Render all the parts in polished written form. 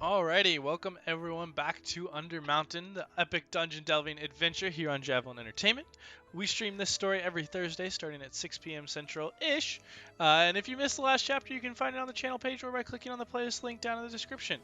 Alrighty, welcome everyone back to Undermountain, the epic dungeon delving adventure here on Javelin Entertainment. We stream this story every Thursday starting at 6 p.m. Central-ish, and if you missed the last chapter, you can find it on the channel page or by clicking on the playlist link down in the description.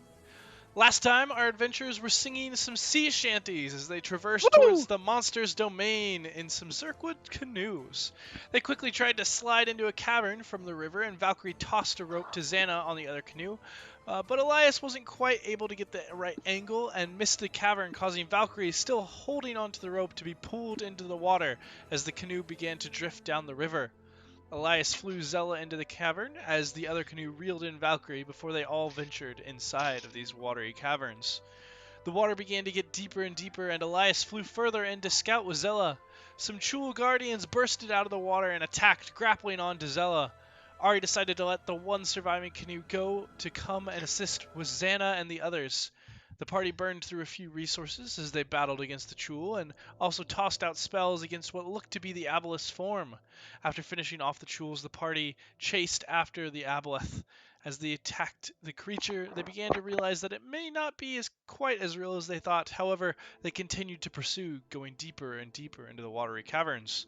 Last time, our adventurers were singing some sea shanties as they traversed towards the monster's domain in some zurhkwood canoes. They quickly tried to slide into a cavern from the river, and Valcrie tossed a rope to Zannah on the other canoe, but Elias wasn't quite able to get the right angle and missed the cavern, causing Valcrie, still holding onto the rope, to be pulled into the water as the canoe began to drift down the river. Elias flew Zella into the cavern as the other canoe reeled in Valcrie before they all ventured inside of these watery caverns. The water began to get deeper and deeper, and Elias flew further in to scout with Zella. Some Chuul guardians bursted out of the water and attacked, grappling onto Zella. Ari decided to let the one surviving canoe go to come and assist with Zannah and the others. The party burned through a few resources as they battled against the Chuul, and also tossed out spells against what looked to be the Aboleth's form. After finishing off the Chuuls, the party chased after the Aboleth. As they attacked the creature, they began to realize that it may not be quite as real as they thought. However, they continued to pursue, going deeper and deeper into the watery caverns.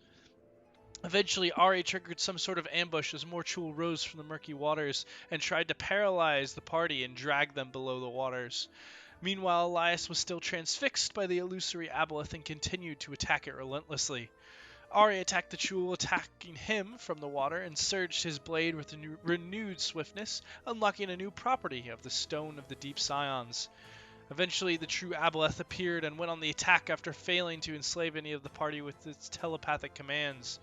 Eventually, Ari triggered some sort of ambush as more Chuul rose from the murky waters and tried to paralyze the party and drag them below the waters. Meanwhile, Elias was still transfixed by the illusory Aboleth and continued to attack it relentlessly. Ari attacked the Chuul, attacking him from the water, and surged his blade with renewed swiftness, unlocking a new property of the Stone of the Deep Scions. Eventually, the true Aboleth appeared and went on the attack after failing to enslave any of the party with its telepathic commands.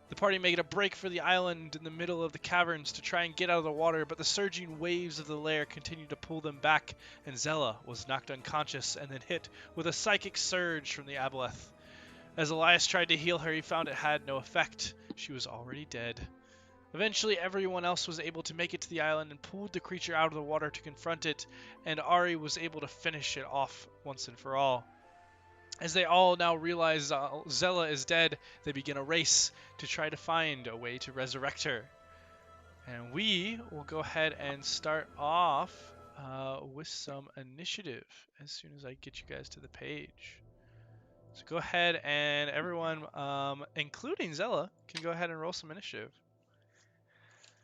The party made a break for the island in the middle of the caverns to try and get out of the water, but the surging waves of the lair continued to pull them back, and Zella was knocked unconscious and then hit with a psychic surge from the Aboleth. As Elias tried to heal her, he found it had no effect. She was already dead. Eventually, everyone else was able to make it to the island and pulled the creature out of the water to confront it, and Ari was able to finish it off once and for all. As they all now realize Zella is dead, they begin a race to try to find a way to resurrect her. And we will go ahead and start off with some initiative as soon as I get you guys to the page. So go ahead and everyone, including Zella, can go ahead and roll some initiative.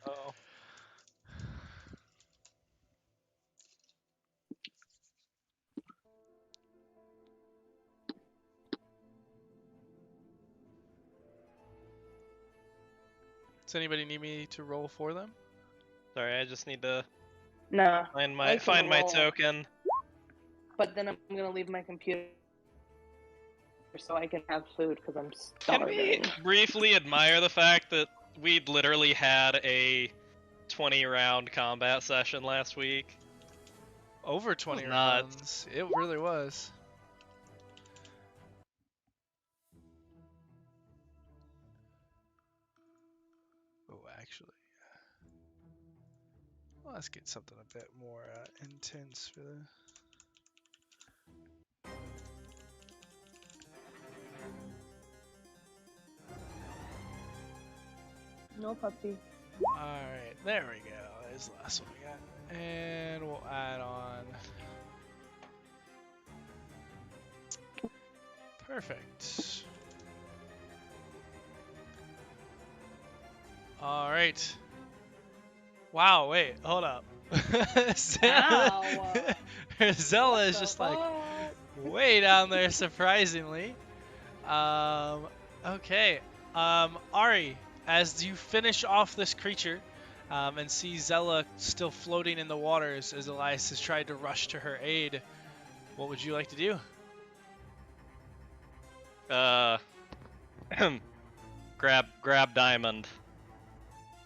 Oh. Does anybody need me to roll for them? Sorry, I just need to Nah. find my token. But then I'm gonna leave my computer so I can have food because I'm Can we starving. briefly admire the fact that we'd literally had a 20-round combat session last week? Over 20 Nuts. rounds. It really was. Oh, actually. Well, let's get something a bit more intense for the... No puppy. Alright, there we go. There's the last one we got. And we'll add on... Perfect. Alright. Wow, wait, hold up. Zella is just like way down there, surprisingly. Okay. Ari, as you finish off this creature and see Zella still floating in the waters as Elias has tried to rush to her aid, what would you like to do? Grab diamond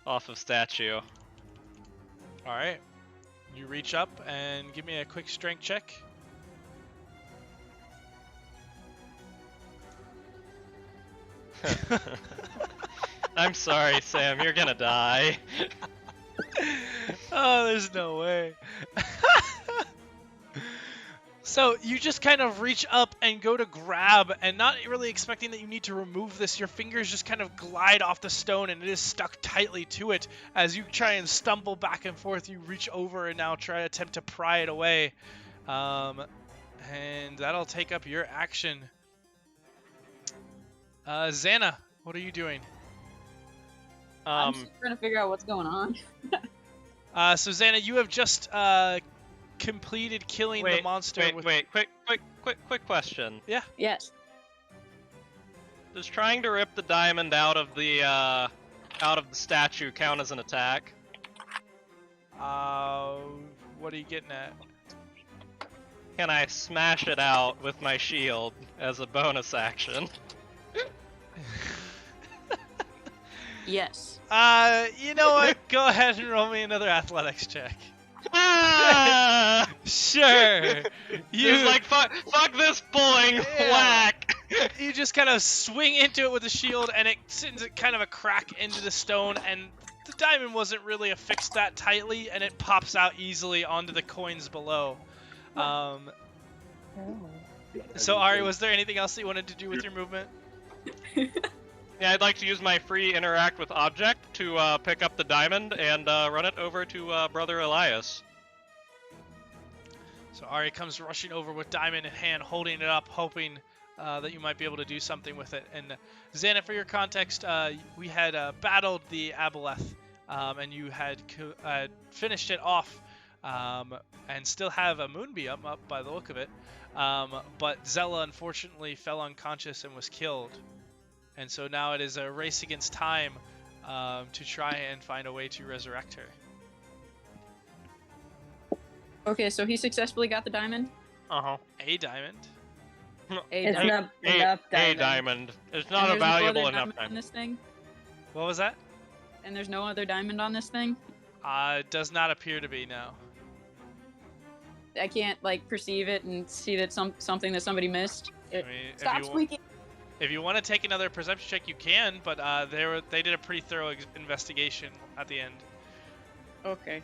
off of statue. Alright. You reach up and give me a quick strength check. I'm sorry, Sam, you're gonna die. Oh, there's no way. So you just kind of reach up and go to grab, and not really expecting that you need to remove this, your fingers just kind of glide off the stone, and it is stuck tightly to it. As you try and stumble back and forth, you reach over and now try to attempt to pry it away. And that'll take up your action. Zannah, what are you doing? I'm just trying to figure out what's going on. So Zannah, you have just completed killing the monster. Wait, quick question. Yeah. Yes. Does trying to rip the diamond out of the statue count as an attack? What are you getting at? Can I smash it out with my shield as a bonus action? Yes. You know what? Go ahead and roll me another athletics check. Ah! Sure. It's like fuck this pulling whack. You just kind of swing into it with the shield, and it sends kind of a crack into the stone, and the diamond wasn't really affixed that tightly, and it pops out easily onto the coins below. So Ari, was there anything else that you wanted to do with your movement? Yeah, I'd like to use my free interact with object to pick up the diamond and run it over to brother Elias. So Ari comes rushing over with diamond in hand, holding it up, hoping that you might be able to do something with it. And Zannah, for your context, we had battled the Aboleth, and you had finished it off, and still have a moonbeam up by the look of it. But Zella unfortunately fell unconscious and was killed. And so now it is a race against time to try and find a way to resurrect her. Okay, so he successfully got the diamond? Uh-huh. A diamond? It's not enough diamond. A diamond. It's And not a there's no valuable other enough on diamond. this thing? What was that? And there's no other diamond on this thing? It does not appear to be, no. I can't, like, perceive it and see that something that somebody missed? Stop squeaking. If you want to take another perception check, you can, but they did a pretty thorough investigation at the end. Okay.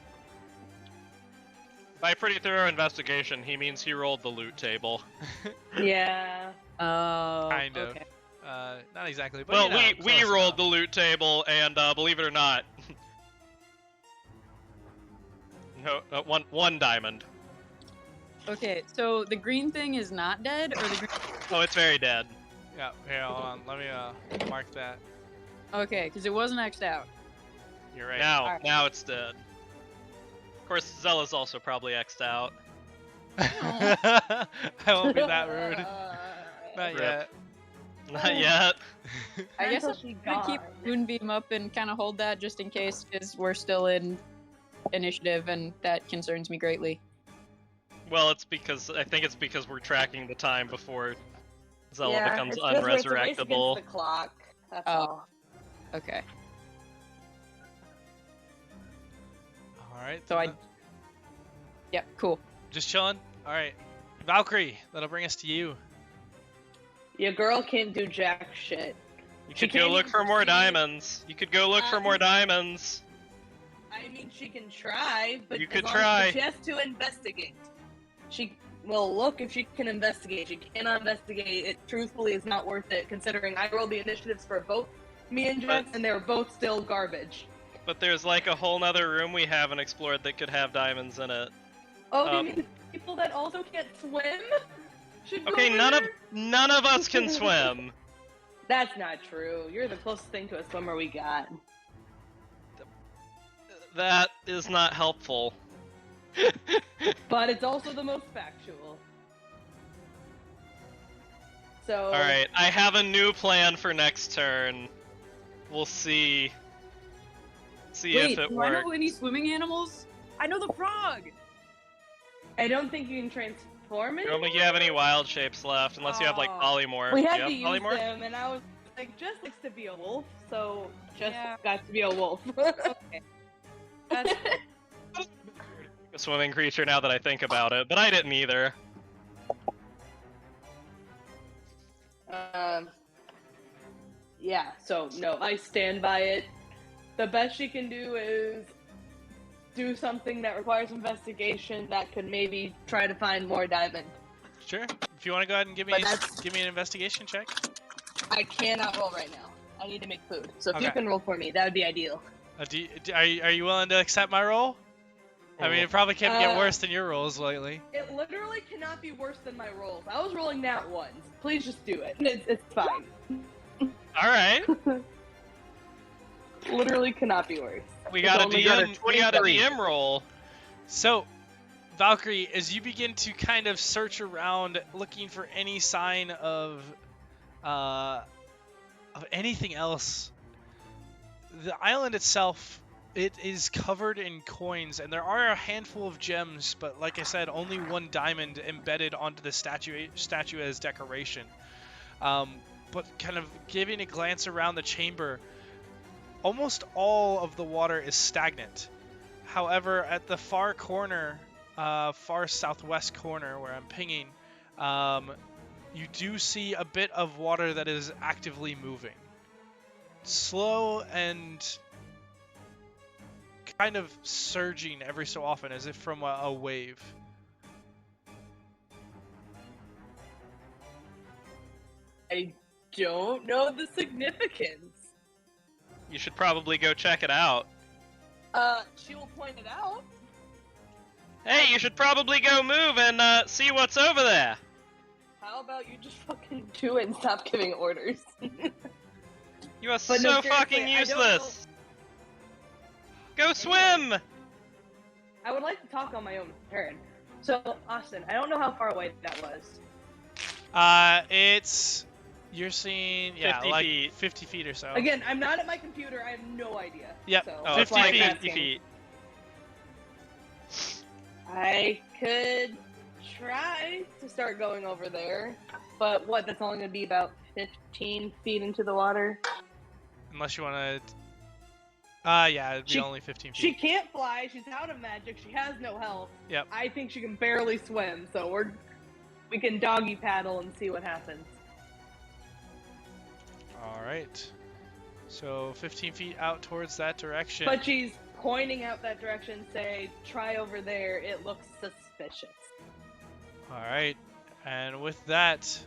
By pretty thorough investigation, he means he rolled the loot table. Yeah. Oh. Kind of. Okay. Not exactly, but Well, you know, we close rolled enough. the loot table, and believe it or not, no, one diamond. Okay, so the green thing is not dead, or the green... Oh, it's very dead. Yeah, here, hold on. Let me mark that. Okay, because it wasn't X'd out. You're right. Now it's dead. Of course, Zella's also probably X'd out. I won't be that rude. Not Rip. yet. Not yet. I guess Until I'm she's gonna keep gone. Moonbeam up and kind of hold that just in case, because we're still in initiative, and that concerns me greatly. Well, I think it's because we're tracking the time before Zella Yeah, becomes it's 'cause it's a race against unresurrectable. the clock. That's Oh. all. Okay. All right. So Yep, cool. Just chilling. All right, Valcrie. That'll bring us to you. Your girl can't do jack shit. You She could go can't look even for more perceive- diamonds. You could go look for more diamonds. I mean, she can try, but You as could long try. as she has to investigate. She will look if she can investigate. She cannot investigate. It truthfully is not worth it, considering I rolled the initiatives for both me and Jax, and they were both still garbage. But there's like a whole nother room we haven't explored that could have diamonds in it. Oh, you mean people that also can't swim? Should go Okay, there? none of us can swim. That's not true. You're the closest thing to a swimmer we got. That is not helpful. But it's also the most factual. So. Alright, I have a new plan for next turn. We'll see. See Wait, if it do I works. know any swimming animals? I know the frog! I don't think you can transform it. I don't think you have any wild shapes left, unless you have like Oh. polymorph. We Do had you to have use polymorph? them, and I was like, Jess likes to be a wolf, so Jess Yeah. got to be a wolf. Okay. That's A swimming creature now that I think about it, but I didn't either. Yeah, so no, I stand by it. The best she can do is do something that requires investigation that could maybe try to find more diamond. Sure. If you want to go ahead and give me an investigation check. I cannot roll right now. I need to make food. So if you Okay. can roll for me, that would be ideal. Are you willing to accept my roll? I mean, it probably can't get worse than your rolls lately. It literally cannot be worse than my rolls. I was rolling nat ones. Please just do it. It's fine. All right. Literally cannot be worse. We got a only got a DM. We got a 23. DM roll. So, Valcrie, as you begin to kind of search around, looking for any sign of anything else, the island itself, it is covered in coins, and there are a handful of gems, but like I said, only one diamond embedded onto the statue as decoration. But kind of giving a glance around the chamber, almost all of the water is stagnant. However, at the far corner, far southwest corner where I'm pinging, you do see a bit of water that is actively moving. Slow and kind of surging every so often, as if from a wave. I don't know the significance. You should probably go check it out. She will point it out. Hey, you should probably go move and see what's over there. How about you just fucking do it and stop giving orders? You are But so no, seriously, fucking I don't useless. Go swim. I would like to talk on my own turn. So, Austin, I don't know how far away that was. You're seeing, 50 like feet. 50 feet or so. Again, I'm not at my computer. I have no idea. Yep. So Oh, that's it's why like I'm 50 asking. feet. I could try to start going over there, but that's only going to be about 15 feet into the water. Unless you want to... yeah, it'd be only 15 feet. She can't fly. She's out of magic. She has no health. Yep. I think she can barely swim, so we can doggy paddle and see what happens. Alright. So 15 feet out towards that direction. But she's pointing out that direction, say, try over there. It looks suspicious. Alright. And with that,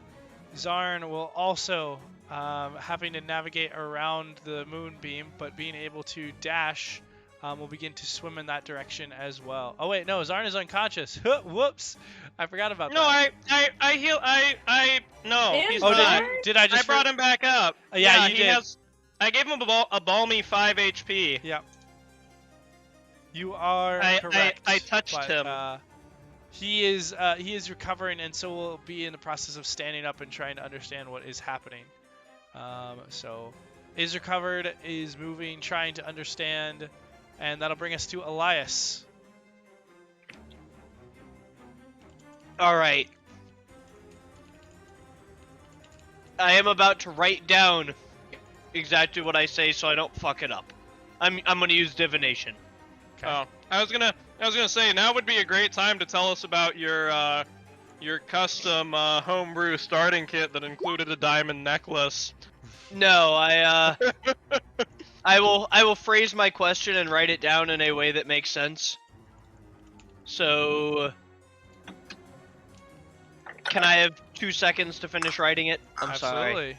Zarn will also, having to navigate around the moonbeam, but being able to dash, will begin to swim in that direction as well. Oh wait, no, Zarn is unconscious. Whoops! I forgot about No, that. no, And he's Oh, not. did I just... I brought him back up. Yeah, you he did. I gave him a balmy 5 HP. Yeah. You are correct. I touched but, him. He is recovering, and so will be in the process of standing up and trying to understand what is happening. So is recovered, is moving, trying to understand, and that'll bring us to Elias. All right. I am about to write down exactly what I say so I don't fuck it up. I'm gonna use divination. Okay. Oh, I was gonna say now would be a great time to tell us about your custom homebrew starting kit that included a diamond necklace. No, I will phrase my question and write it down in a way that makes sense. So, can I have 2 seconds to finish writing it? I'm sorry. Absolutely.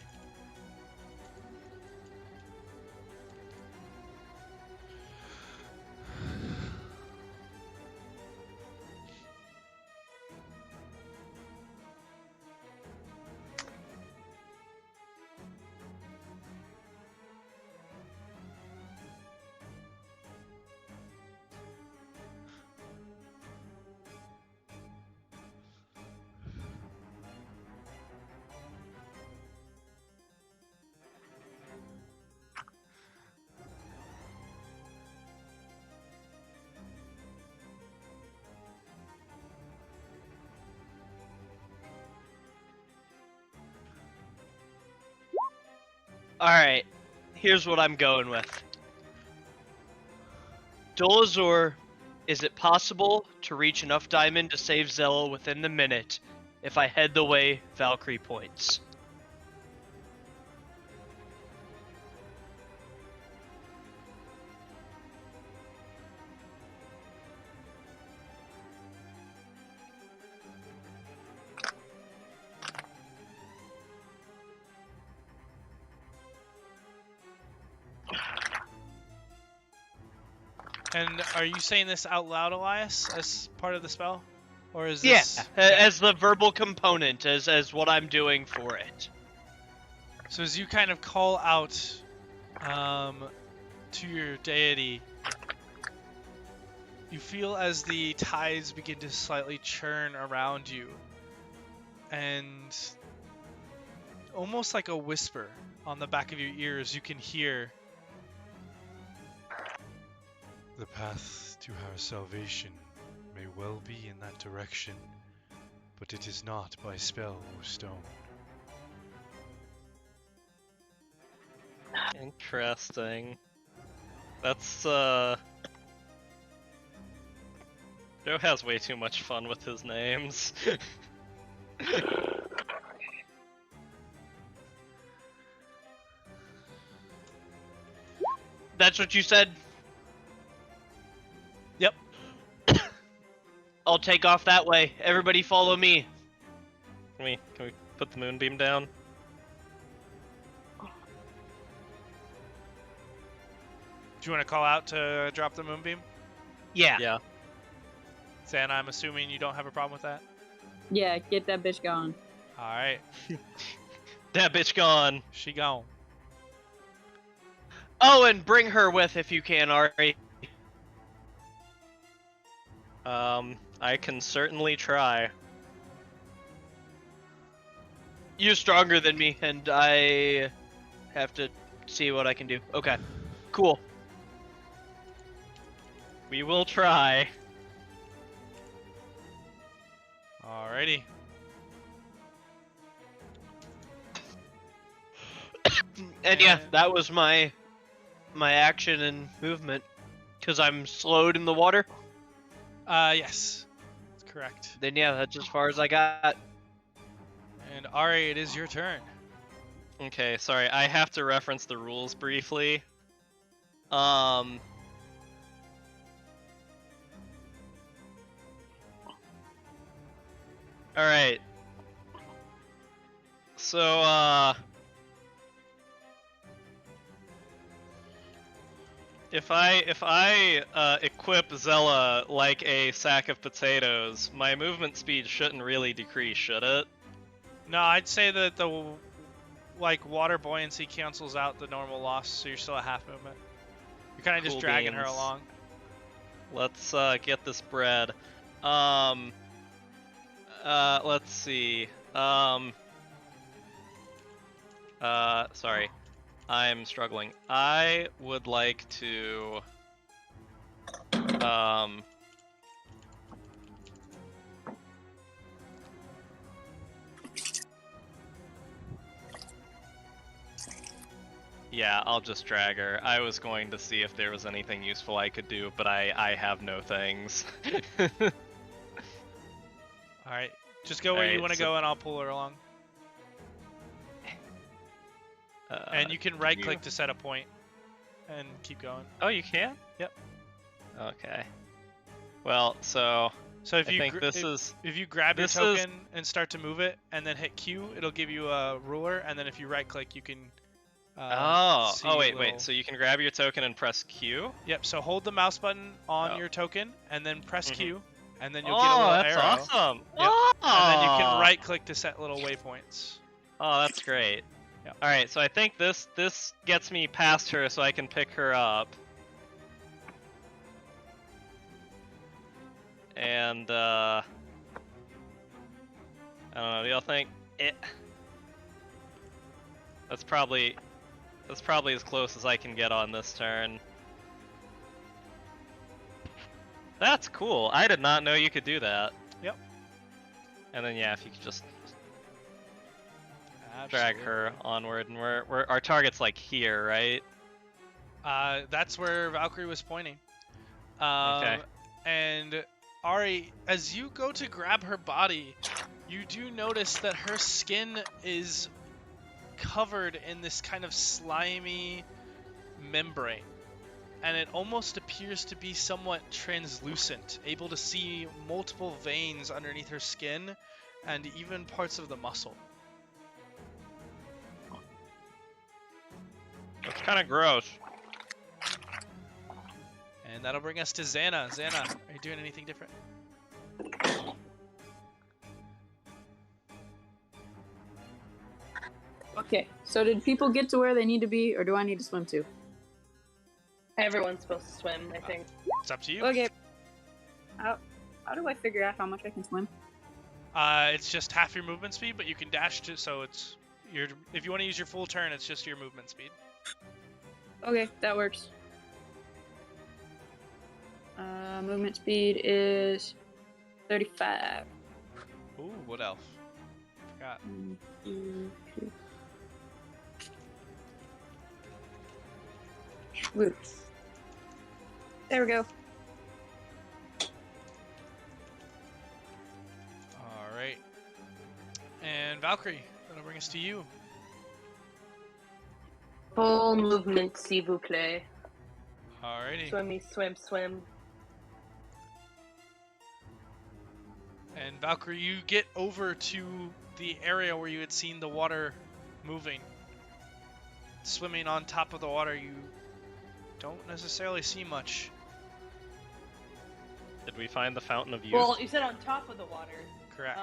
Alright, here's what I'm going with. Dolazor, is it possible to reach enough diamond to save Zella within the minute if I head the way Valcrie points? And are you saying this out loud, Elias, as part of the spell? Or is Yeah, this... as the verbal component, as what I'm doing for it. So as you kind of call out to your deity, you feel as the tides begin to slightly churn around you, and almost like a whisper on the back of your ears, you can hear, "The path to our salvation may well be in that direction, but it is not by spell or stone." Interesting. That's, Joe has way too much fun with his names. That's what you said? Yep. I'll take off that way. Everybody follow me. Can we put the moonbeam down? Do you want to call out to drop the moonbeam? Yeah. Yeah. Zannah, I'm assuming you don't have a problem with that? Yeah, get that bitch going. Alright, That bitch gone. she gone. Oh, and bring her with if you can, Ari. I can certainly try. You're stronger than me, and I have to see what I can do. Okay, cool. We will try. Alrighty. And yeah, that was my action and movement, because I'm slowed in the water. Yes. That's correct. Then yeah, that's as far as I got. And Ari, it is your turn. Okay, sorry, I have to reference the rules briefly. Alright. So, if I equip Zella like a sack of potatoes, my movement speed shouldn't really decrease, should it? No, I'd say that the water buoyancy cancels out the normal loss, so you're still at half movement. You're kind of just Cool dragging her beans. along. Let's get this bread. Let's see. Sorry. I'm struggling. I would like to yeah, I'll just drag her. I was going to see if there was anything useful I could do, but I have no things. Alright, just go where you Alright, want to so- go and I'll pull her along. And you can right click to set a point and keep going. Oh, you can? Yep. Okay. Well, so So if I you think this is if you grab your this is- token and start to move it and then hit Q, it'll give you a ruler, and then if you right click you can see oh a wait, little- wait. So you can grab your token and press Q? Yep, so hold the mouse button on Oh. your token and then press Mhm. Q, and then you'll get a Oh, little that's arrow. awesome. Yep. And then you can Oh. right click to set little waypoints. Oh, that's great. Yep. All right, so I think this gets me past her, so I can pick her up. And I don't know. Do y'all think it? That's probably as close as I can get on this turn. That's cool. I did not know you could do that. Yep. And then yeah, if you could just drag her onward, and we're our target's like here, right? That's where Valcrie was pointing. Okay. And Ari, as you go to grab her body, you do notice that her skin is covered in this kind of slimy membrane. And it almost appears to be somewhat translucent, able to see multiple veins underneath her skin and even parts of the muscle. That's kind of gross. And that'll bring us to Zannah. Zannah, are you doing anything different? Okay, so did people get to where they need to be, or do I need to swim too? Everyone's supposed to swim, I think. It's up to you. Okay. How do I figure out how much I can swim? It's just half your movement speed, but you can dash to, so it's your. If you want to use your full turn, it's just your movement speed. Okay, that works. Movement speed is 35. Ooh, what elf? Forgot. 1, 2, 3. Woo. There we go. All right. And Valcrie, that'll bring us to you. Full movement, s'il vous plaît. Alrighty. Swimmy, swim, swim. And Valcrie, you get over to the area where you had seen the water moving. Swimming on top of the water, you don't necessarily see much. Did we find the fountain of youth? Well, you said on top of the water. Correct.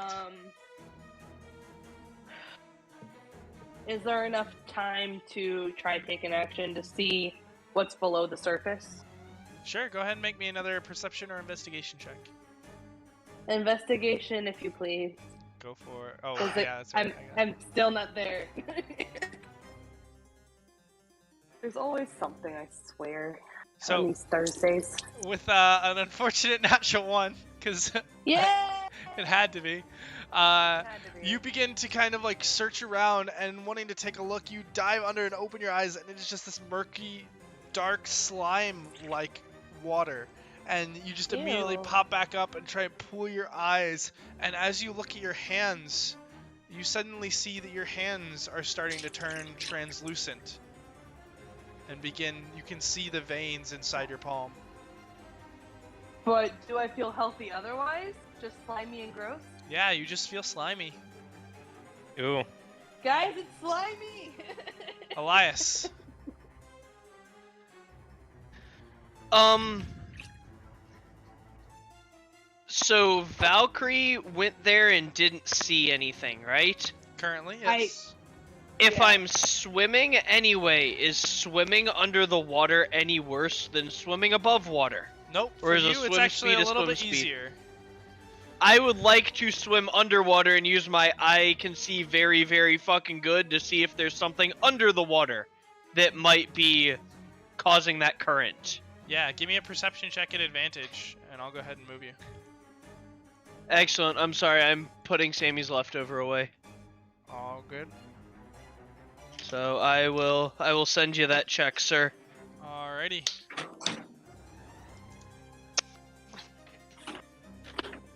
Is there enough time to try taking action to see what's below the surface? Sure, go ahead and make me another perception or investigation check. Investigation, if you please. Go for. Oh, 'Cause yeah, that's right. I'm still not there. There's always something, I swear. On So, these Thursdays. with an unfortunate natural one, because Yeah! it had to be, Had to be. you begin to kind of like search around and wanting to take a look. You dive under and open your eyes, and it is just this murky, dark slime-like water. And you just immediately Ew. pop back up and try and pull your eyes. And as you look at your hands, you suddenly see that your hands are starting to turn translucent. And you can see the veins inside your palm. But do I feel healthy otherwise? Just slimy and gross? Yeah, you just feel slimy. Ooh. Guys, it's slimy! Elias. So Valcrie went there and didn't see anything, right? Currently, yes. If Yeah. I'm swimming anyway, is swimming under the water any worse than swimming above water? Nope, Or for is a you it's swim actually speed a a little swim bit speed? easier. I would like to swim underwater and use my eye can see very, very fucking good to see if there's something under the water that might be causing that current. Yeah, give me a perception check at advantage, and I'll go ahead and move you. Excellent. I'm sorry, I'm putting Sammy's leftover away. All good. So I will send you that check, sir. Alrighty.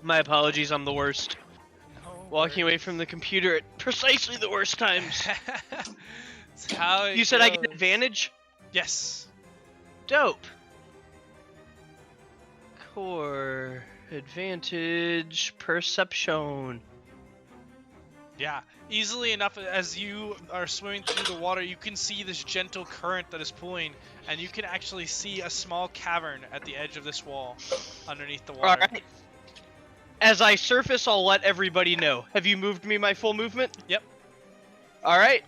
My apologies, I'm the worst. No Walking away worries. from the computer at precisely the worst times. It's how it You said I get goes. advantage? Yes. Dope. Core advantage perception. Yeah, easily enough as you are swimming through the water, you can see this gentle current that is pulling, and you can actually see a small cavern at the edge of this wall underneath the water. Alright. As I surface, I'll let everybody know. Have you moved me my full movement? Yep. Alright.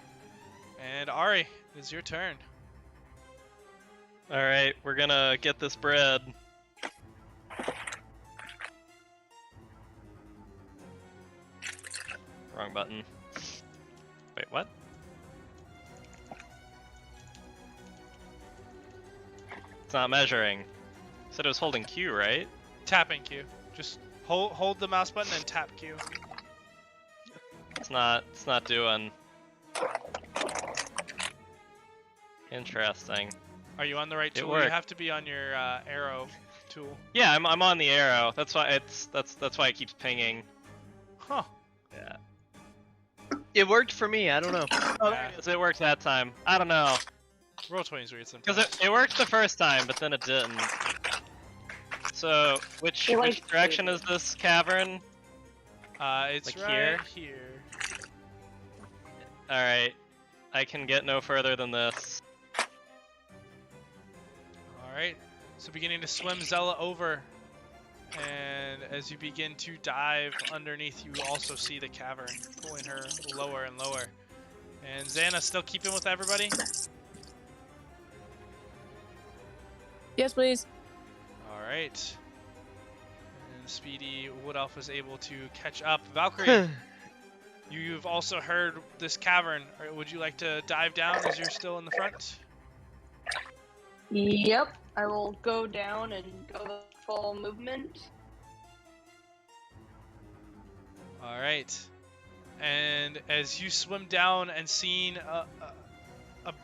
And Ari, it's your turn. Alright, we're gonna get this bread. Wrong button. Wait, what? It's not measuring. Said it was holding Q, right? Tapping Q. Just hold the mouse button and tap Q. It's not doing. Interesting. Are you on the right It tool? worked. You have to be on your arrow tool. Yeah, I'm on the arrow. That's why that's why it keeps pinging. Huh. Yeah. It worked for me, I don't know. Oh, there it is. It worked that time. I don't know. Roll 20's weird sometimes. Because it worked the first time, but then it didn't. So, which It likes direction to. is this cavern? It's like right here. Alright. I can get no further than this. Alright. So beginning to swim Zella over, and as you begin to dive underneath, you also see the cavern pulling her lower and lower. And Zannah still keeping with everybody? Yes, please. Alright. And Speedy Wood Elf is able to catch up. Valcrie, you've also heard this cavern. Would you like to dive down as you're still in the front? Yep. I will go down and go the full movement. Alright. And as you swim down and seeing a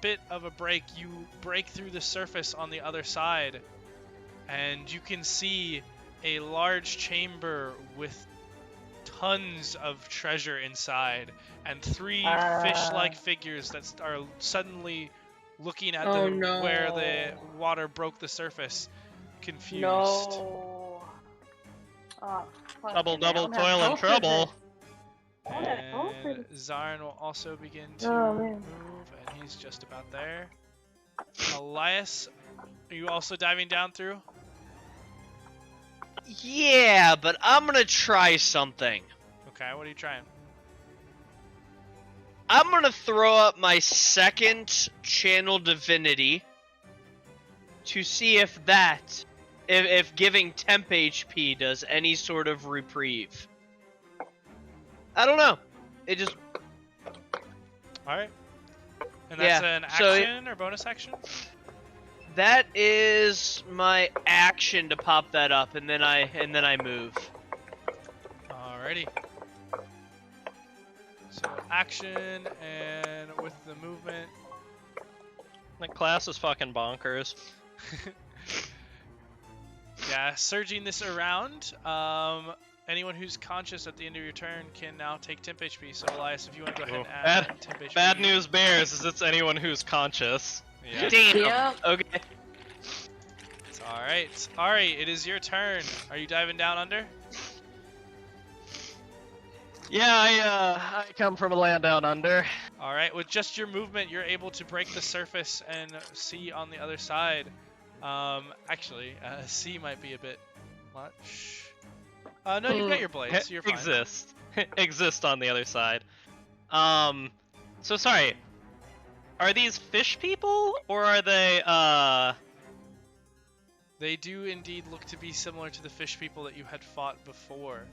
bit of a break, you break through the surface on the other side, and you can see a large chamber with tons of treasure inside, and three fish-like figures that are suddenly looking at where the water broke the surface, confused. No. Oh, Double toil and trouble. And Zarn will also begin to move, and he's just about there. Elias, are you also diving down through? Yeah, but I'm gonna try something. Okay, what are you trying? I'm gonna throw up my second channel divinity to see if if giving temp HP does any sort of reprieve. I don't know. It just... Alright. And that's an action or bonus action? That is my action to pop that up, and then I move. Alrighty. So action, and with the movement. The class is fucking bonkers. Yeah, surging this around. Anyone who's conscious at the end of your turn can now take temp HP. So Elias, if you want to go ahead and add temp HP. Bad news bears is it's anyone who's conscious. Yeah. Damn. Yep. Okay. It's alright. Ari, it is your turn. Are you diving down under? Yeah, I come from a land down under. Alright, with just your movement, you're able to break the surface and see on the other side. Actually, C might be a bit much. No, you've got your blades, so you're fine. Exist on the other side. So sorry. Are these fish people, or are they, They do indeed look to be similar to the fish people that you had fought before.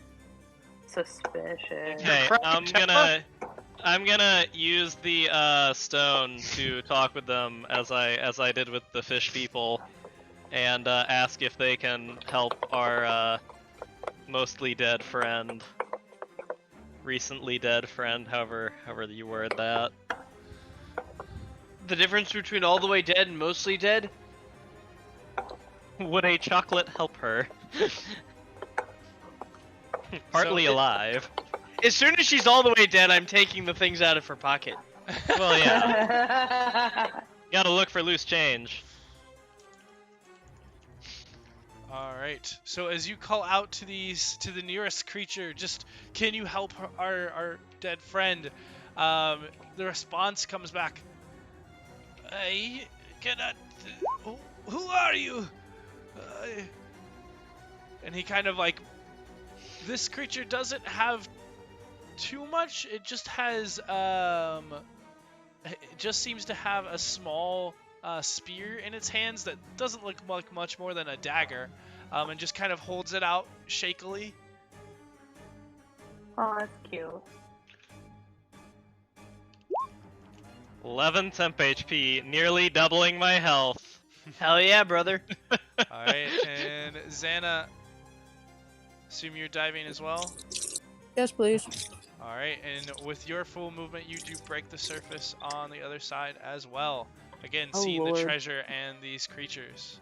Suspicious. Okay, I'm gonna use the stone to talk with them as I did with the fish people, and ask if they can help our mostly dead friend, recently dead friend, however you word that. The difference between all the way dead and mostly dead? Would a chocolate help her? Partly alive. As soon as she's all the way dead, I'm taking the things out of her pocket. Well, yeah. Gotta look for loose change. Alright, so as you call out to the nearest creature, just, can you help our dead friend? The response comes back, I cannot, who are you? And he kind of like, this creature doesn't have too much, it just has, it just seems to have a small spear in its hands that doesn't look like much more than a dagger, and just kind of holds it out shakily. Oh, that's cute. 11 temp HP, nearly doubling my health. Hell yeah, brother. Alright, and Zannah, assume you're diving as well? Yes, please. Alright, and with your full movement, you do break the surface on the other side as well. Again, Oh, seeing Lord. the treasure and these creatures.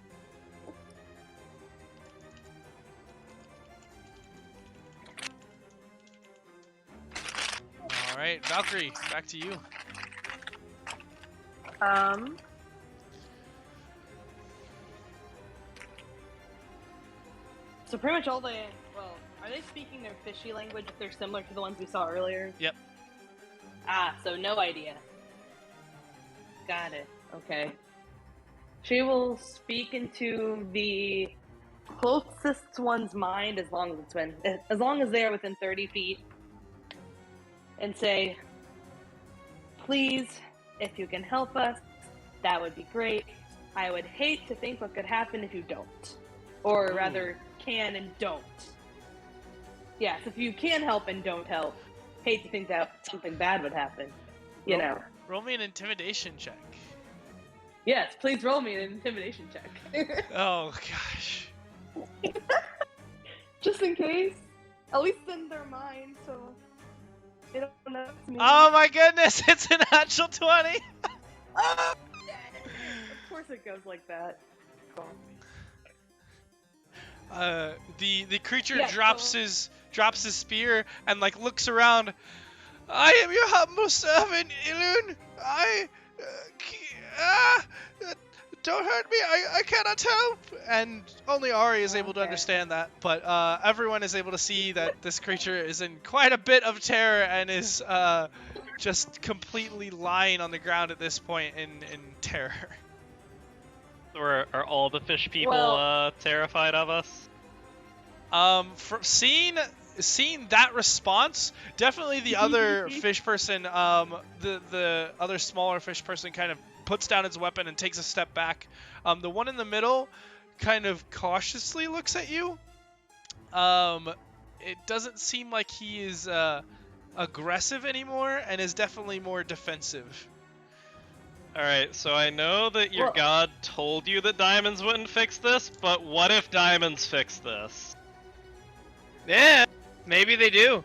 Alright, Valcrie, back to you. So pretty much all the, well, are they speaking their fishy language if they're similar to the ones we saw earlier? Yep. Ah, so no idea. Got it. Okay. She will speak into the closest one's mind as long as they are within 30 feet, and say, "Please, if you can help us, that would be great. I would hate to think what could happen if you don't, or rather, can and don't. Yes, if you can help and don't help, hate to think that something bad would happen. You know." Roll me an intimidation check. Yes, please roll me an intimidation check. Oh gosh. Just in case. At least in their mind, so they don't know it's me. Oh my goodness, it's a natural 20! Oh, of course it goes like that. Cool. The creature Yeah, drops his spear and like looks around. I am your humble servant, Ilun. Don't hurt me. I cannot help. And only Ari is able to understand that. But everyone is able to see that this creature is in quite a bit of terror and is just completely lying on the ground at this point in terror. Or are all the fish people terrified of us? From seeing that response, definitely the other fish person, the other smaller fish person, kind of puts down his weapon and takes a step back. The one in the middle kind of cautiously looks at you. It doesn't seem like he is aggressive anymore, and is definitely more defensive. Alright, so I know that your god told you that diamonds wouldn't fix this, but what if diamonds fix this? Yeah, maybe they do.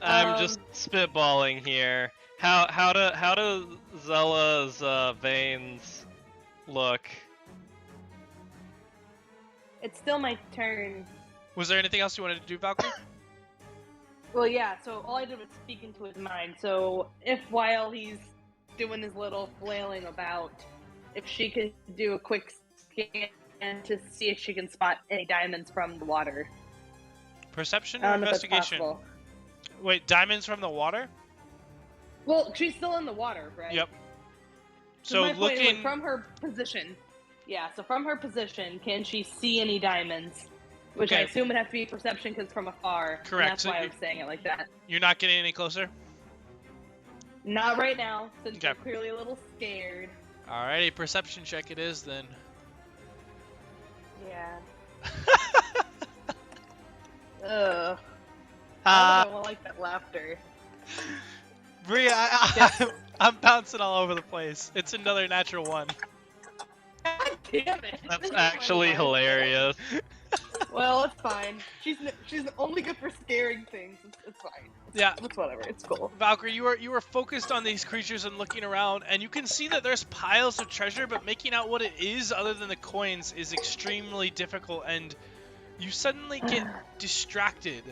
I'm just spitballing here. How do Zella's veins look? It's still my turn. Was there anything else you wanted to do, Valcrie? Well, yeah, so all I did was speak into his mind. So if while he's doing his little flailing about, if she could do a quick scan to see if she can spot any diamonds from the water. Perception or investigation? Wait, diamonds from the water? Well, she's still in the water, right? Yep. So So looking from her position. Yeah, so from her position, can she see any diamonds? Which I Okay. assume would have to be perception because from afar. And Correct. that's So why I was saying it like that. you're not getting any closer? Not right now, since Okay. I'm clearly a little scared. Alrighty, perception check it is then. Yeah. Ugh. I don't like that laughter. Bria, I'm bouncing all over the place. It's another natural one. God damn it. That's actually hilarious. Well, it's fine. She's only good for scaring things. It's fine. Yeah. It's whatever. It's cool. Valcrie, you are focused on these creatures and looking around, and you can see that there's piles of treasure, but making out what it is other than the coins is extremely difficult, and you suddenly get distracted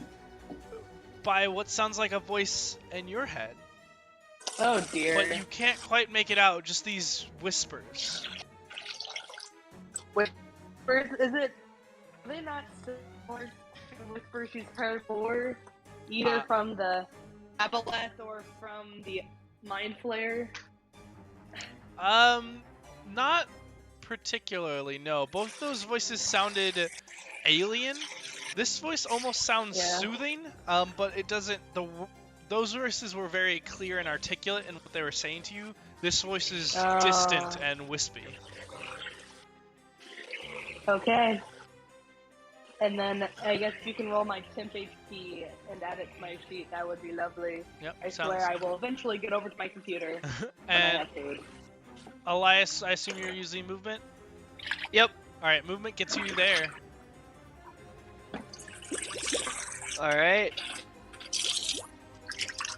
by what sounds like a voice in your head. Oh dear. But you can't quite make it out, just these whispers. Whispers? Is it? Are they not similar to the whispers she's heard before? Either from the Aboleth or from the Mind Flayer? Not particularly, no. Both those voices sounded alien. This voice almost sounds soothing, but it doesn't. Those voices were very clear and articulate in what they were saying to you. This voice is distant and wispy. Okay. And then I guess you can roll my temp HP and add it to my sheet. That would be lovely. Yep, I swear I will eventually get over to my computer when I And have food. Elias, I assume you're using movement? Yep. Alright, movement gets you there. Alright.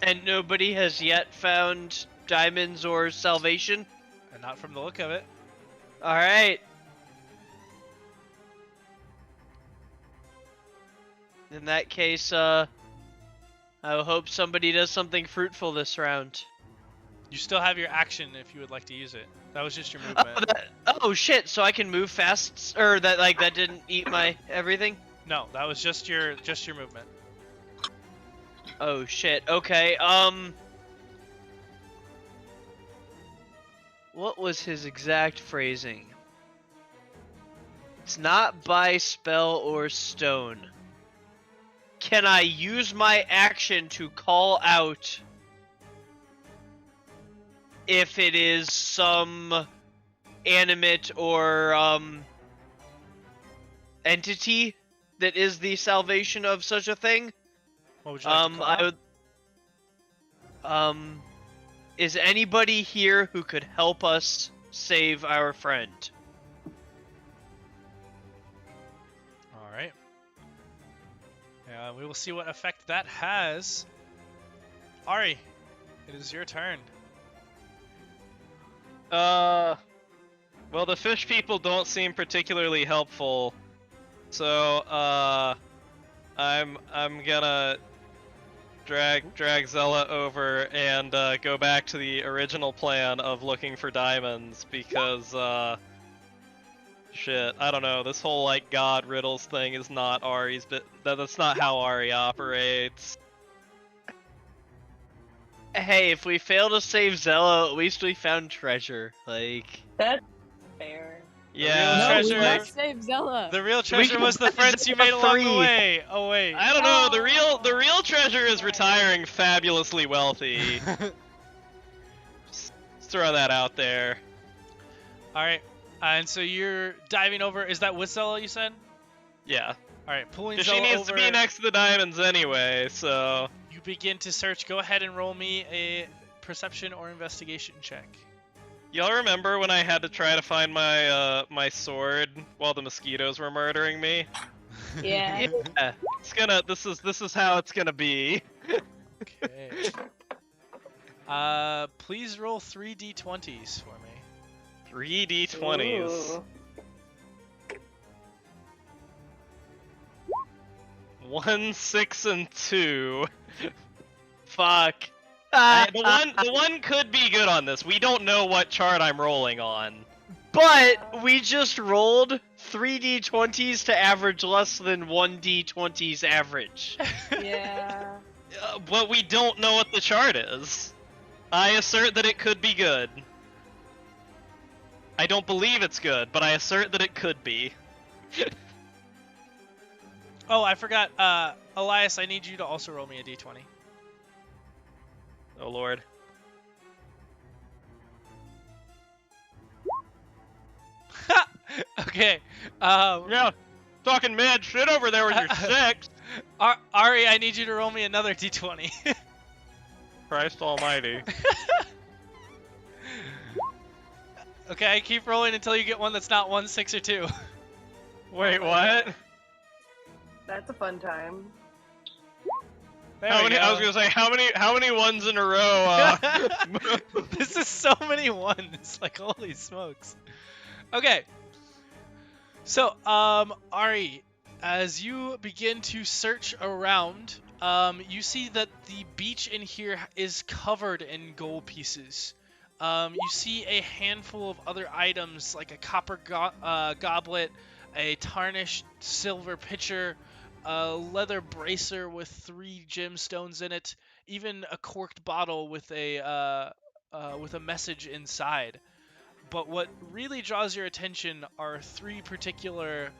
And nobody has yet found diamonds or salvation? And not from the look of it. Alright. In that case, I hope somebody does something fruitful this round. You still have your action if you would like to use it. That was just your movement. Oh shit, so I can move fast, or that didn't eat my everything? No, that was just your movement. Oh shit, okay, what was his exact phrasing? it's not by spell or stone, can I use my action to call out if it is some animate or entity that is the salvation of such a thing? What would you like to call out? Is anybody here who could help us save our friend? Alright. We will see what effect that has. Ari, it is your turn. Well, the fish people don't seem particularly helpful, so I'm gonna drag Zella over and go back to the original plan of looking for diamonds because shit, I don't know. This whole like god riddles thing is not Ari's, but that's not how Ari operates. Hey, if we fail to save Zella, at least we found treasure. Like, That's fair. Yeah, No, treasure- we must save Zella. The real treasure was the friends you made along the way. Oh wait. I don't know. The real treasure is retiring fabulously wealthy. Just throw that out there. Alright. And so you're diving over. Is that with Zella, you said? Yeah, Alright, pulling because Zella she needs over. to be next to the diamonds anyway. So You begin to search. Go ahead and roll me a perception or investigation check. y'all remember when I had to try to find my my sword while the mosquitoes were murdering me? Yeah. Yeah, it's gonna. This is how it's gonna be. Okay. Please roll 3d20s for me. 3d20s. Ooh. 1, 6, and 2. fuck. The one could be good on this. We don't know what chart I'm rolling on. But we just rolled 3d20s to average less than 1d20's average. Yeah. But we don't know what the chart is. I assert that it could be good. I don't believe it's good, but I assert that it could be. Oh, I forgot. Elias, I need you to also roll me a d20. Oh lord. Okay. Yeah, talking mad shit over there with your 6. Ari, I need you to roll me another d20. Christ almighty. Okay, keep rolling until you get one that's not 1, 6, or 2. Wait, what? That's a fun time. There How we many? go. I was gonna say how many ones in a row? This is so many ones. Like, holy smokes. Okay. So, Ari, as you begin to search around, you see that the beach in here is covered in gold pieces. You see a handful of other items like a copper goblet, a tarnished silver pitcher, a leather bracer with 3 gemstones in it, even a corked bottle with a message inside. But what really draws your attention are 3 particular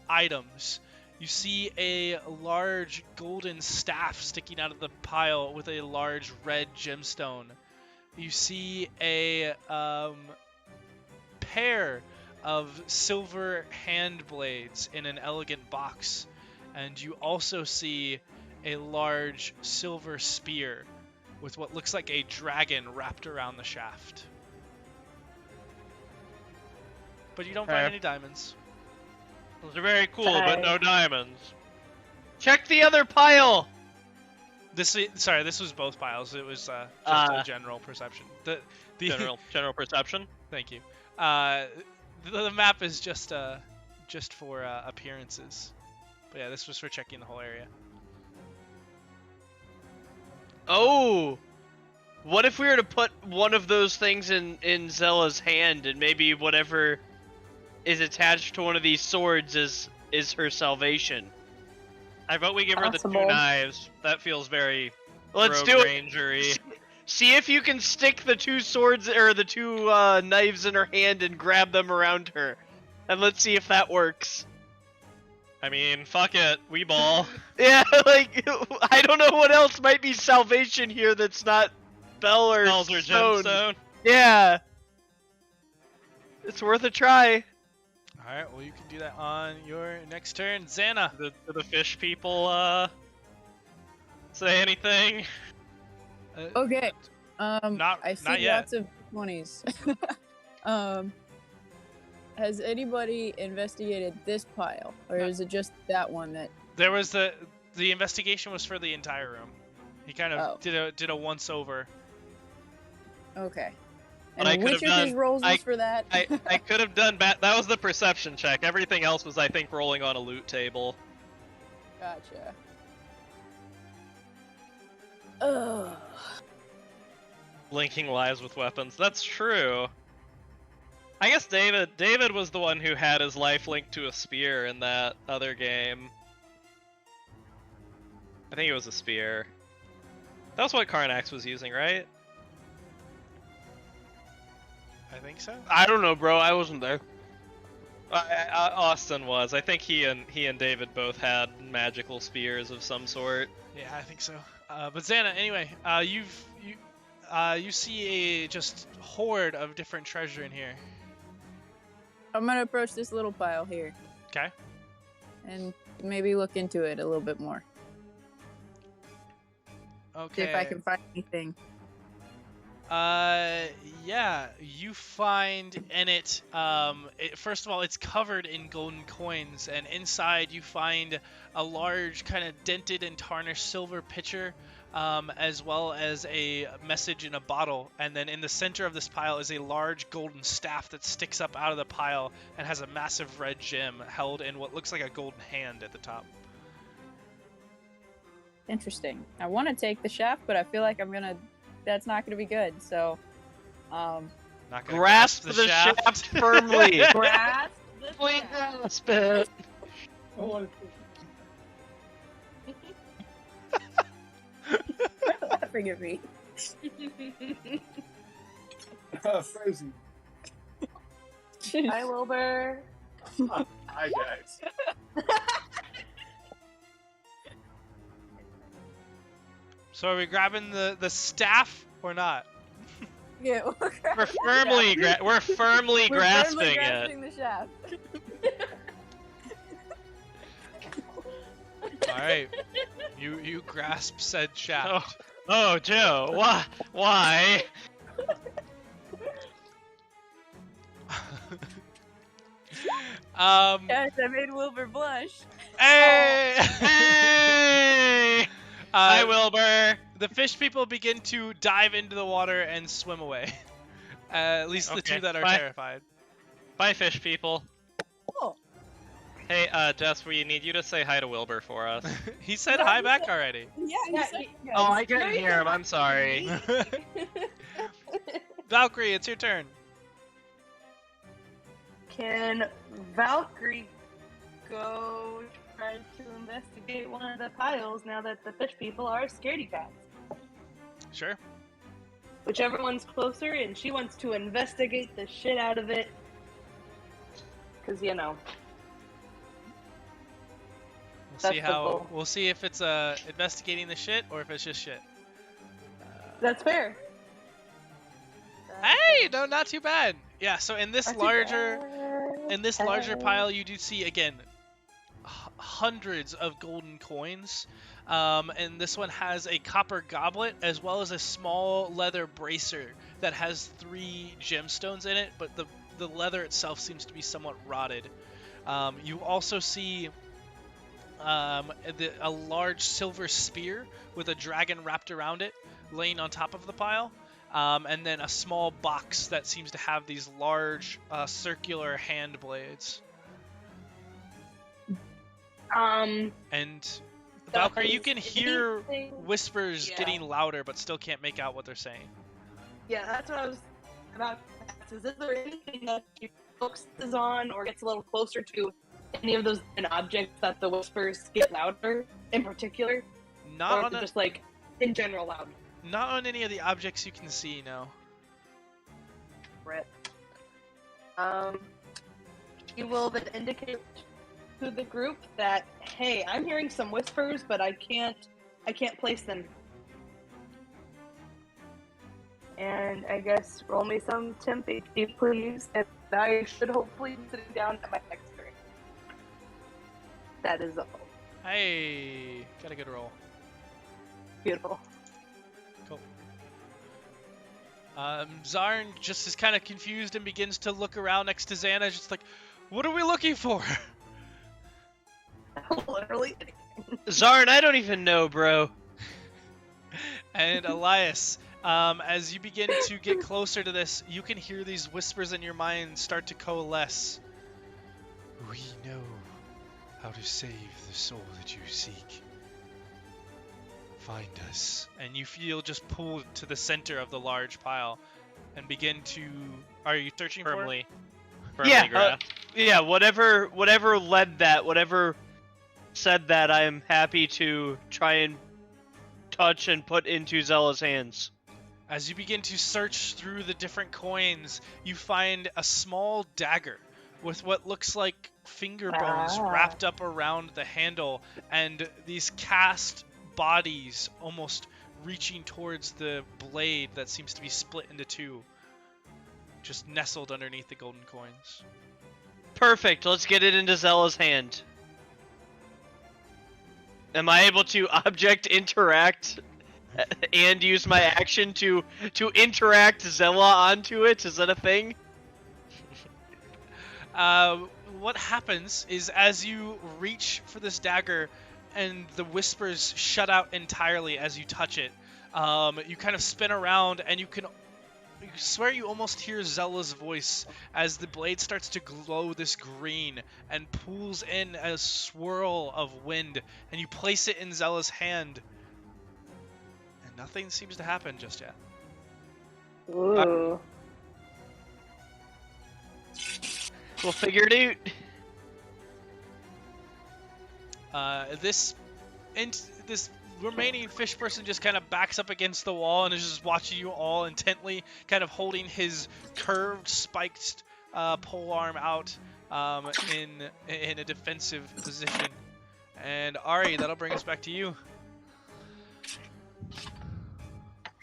items. You see a large golden staff sticking out of the pile with a large red gemstone. You see a pair of silver hand blades in an elegant box. And you also see a large silver spear with what looks like a dragon wrapped around the shaft. But you don't find Okay. any diamonds. Those are very cool, but no diamonds. Check the other pile! This was both piles. It was just a general perception. The General perception. Thank you. The map is just for appearances. But yeah, this was for checking the whole area. Oh! What if we were to put one of those things in Zella's hand and maybe whatever is attached to one of these swords is her salvation? I vote we give her the 2 Possible. knives. That feels very Let's rogue do it. rangery. See if you can stick the 2 swords or the 2 knives in her hand and grab them around her. And let's see if that works. I mean, fuck it, we ball. Yeah, like I don't know what else might be salvation here that's not bell or Spells or stone. gemstone. Yeah, it's worth a try. All right, well you can do that on your next turn, Zannah. Do the fish people say anything? Okay. Not- I see not yet. lots of 20s. Has anybody investigated this pile, or is it just that one that? There was the investigation was for the entire room. He kind of did a once over. Okay. But And I could which have of done- his rolls was for that? I could have done that was the perception check. Everything else was, I think, rolling on a loot table. Gotcha. Ugh. Linking lives with weapons. That's true. I guess David was the one who had his life linked to a spear in that other game. I think it was a spear. That was what Karnax was using, right? I think so. I don't know, bro. I wasn't there. Austin was. I think he and David both had magical spears of some sort. Yeah, I think so. But Zannah, anyway, you see a just horde of different treasure in here. I'm gonna approach this little pile here Okay. and maybe look into it a little bit more. Okay. See if I can find anything. Yeah, you find in it, first of all, it's covered in golden coins, and inside you find a large kind of dented and tarnished silver pitcher, as well as a message in a bottle. And then in the center of this pile is a large golden staff that sticks up out of the pile and has a massive red gem held in what looks like a golden hand at the top. Interesting. I want to take the shaft, but I feel like that's not gonna be good. So, Not gonna Grasp the shaft firmly. Grasp the Please shaft. grasp it. laughing at me. Frozen. Hi, Wilbur. Hi, guys. So are we grabbing the staff or not? Yeah, We're firmly We're grasping firmly it. grasping the shaft. All right. You grasp said shaft. Oh, Joe, why? Guys, I made Wilbur blush. Hey! Hey! Hi, Wilbur. The fish people begin to dive into the water and swim away. At least the Okay, two that are bye. terrified. Bye, fish people. Cool. Hey, Jess, we need you to say hi to Wilbur for us. He said hi back already. Yeah, Yeah, said y- Oh, I couldn't hear him. I'm sorry. Valcrie, it's your turn. Can Valcrie go try to investigate one of the piles now that the fish people are scaredy cats? Sure. Whichever one's closer, and she wants to investigate the shit out of it. Because, you know. We'll see That's the how. goal. We'll see if it's investigating the shit or if it's just shit. That's fair. Hey, no, not too bad. Yeah. So in this Not too larger. bad. In this larger pile, you do see, again, hundreds of golden coins. And this one has a copper goblet as well as a small leather bracer that has 3 gemstones in it, but the leather itself seems to be somewhat rotted. You also see a large silver spear with a dragon wrapped around it laying on top of the pile. And then a small box that seems to have these large circular hand blades. And Valcrie, you can hear whispers Yeah. getting louder, but still can't make out what they're saying. Yeah, that's what I was about to ask. Is there anything that she focuses on or gets a little closer to any of those objects that the whispers get louder in particular? Not or on just like in general loud? not on any of the objects you can see. No. Rip. She will then indicate to the group that, hey, I'm hearing some whispers, but I can't place them. And I guess roll me some temp HP, please, and I should hopefully be sitting down at my next turn. That is all. Hey, got a good roll. Beautiful. Cool. Zarn just is kind of confused and begins to look around next to Zannah, just like, what are we looking for? Literally. Zarn, I don't even know, bro. And Elias, as you begin to get closer to this, you can hear these whispers in your mind start to coalesce. We know how to save the soul that you seek. Find us. And you feel just pulled to the center of the large pile and begin to... Are you searching Firmly. for Firmly Yeah, grasped. Yeah, whatever led that, whatever said that, I am happy to try and touch and put into Zella's hands. As you begin to search through the different coins, you find a small dagger with what looks like finger bones wrapped up around the handle, and these cast bodies almost reaching towards the blade that seems to be split into two, just nestled underneath the golden coins. Perfect, let's get it into Zella's hand. Am I able to object interact and use my action to interact Zella onto it? Is that a thing? What happens is as you reach for this dagger and the whispers shut out entirely as you touch it, you kind of spin around and you swear you almost hear Zella's voice as the blade starts to glow this green and pulls in a swirl of wind, and you place it in Zella's hand, and nothing seems to happen just yet. Ooh. We'll figure it out. This remaining fish person just kind of backs up against the wall and is just watching you all intently, kind of holding his curved, spiked pole arm out in a defensive position. And Ari, that'll bring us back to you.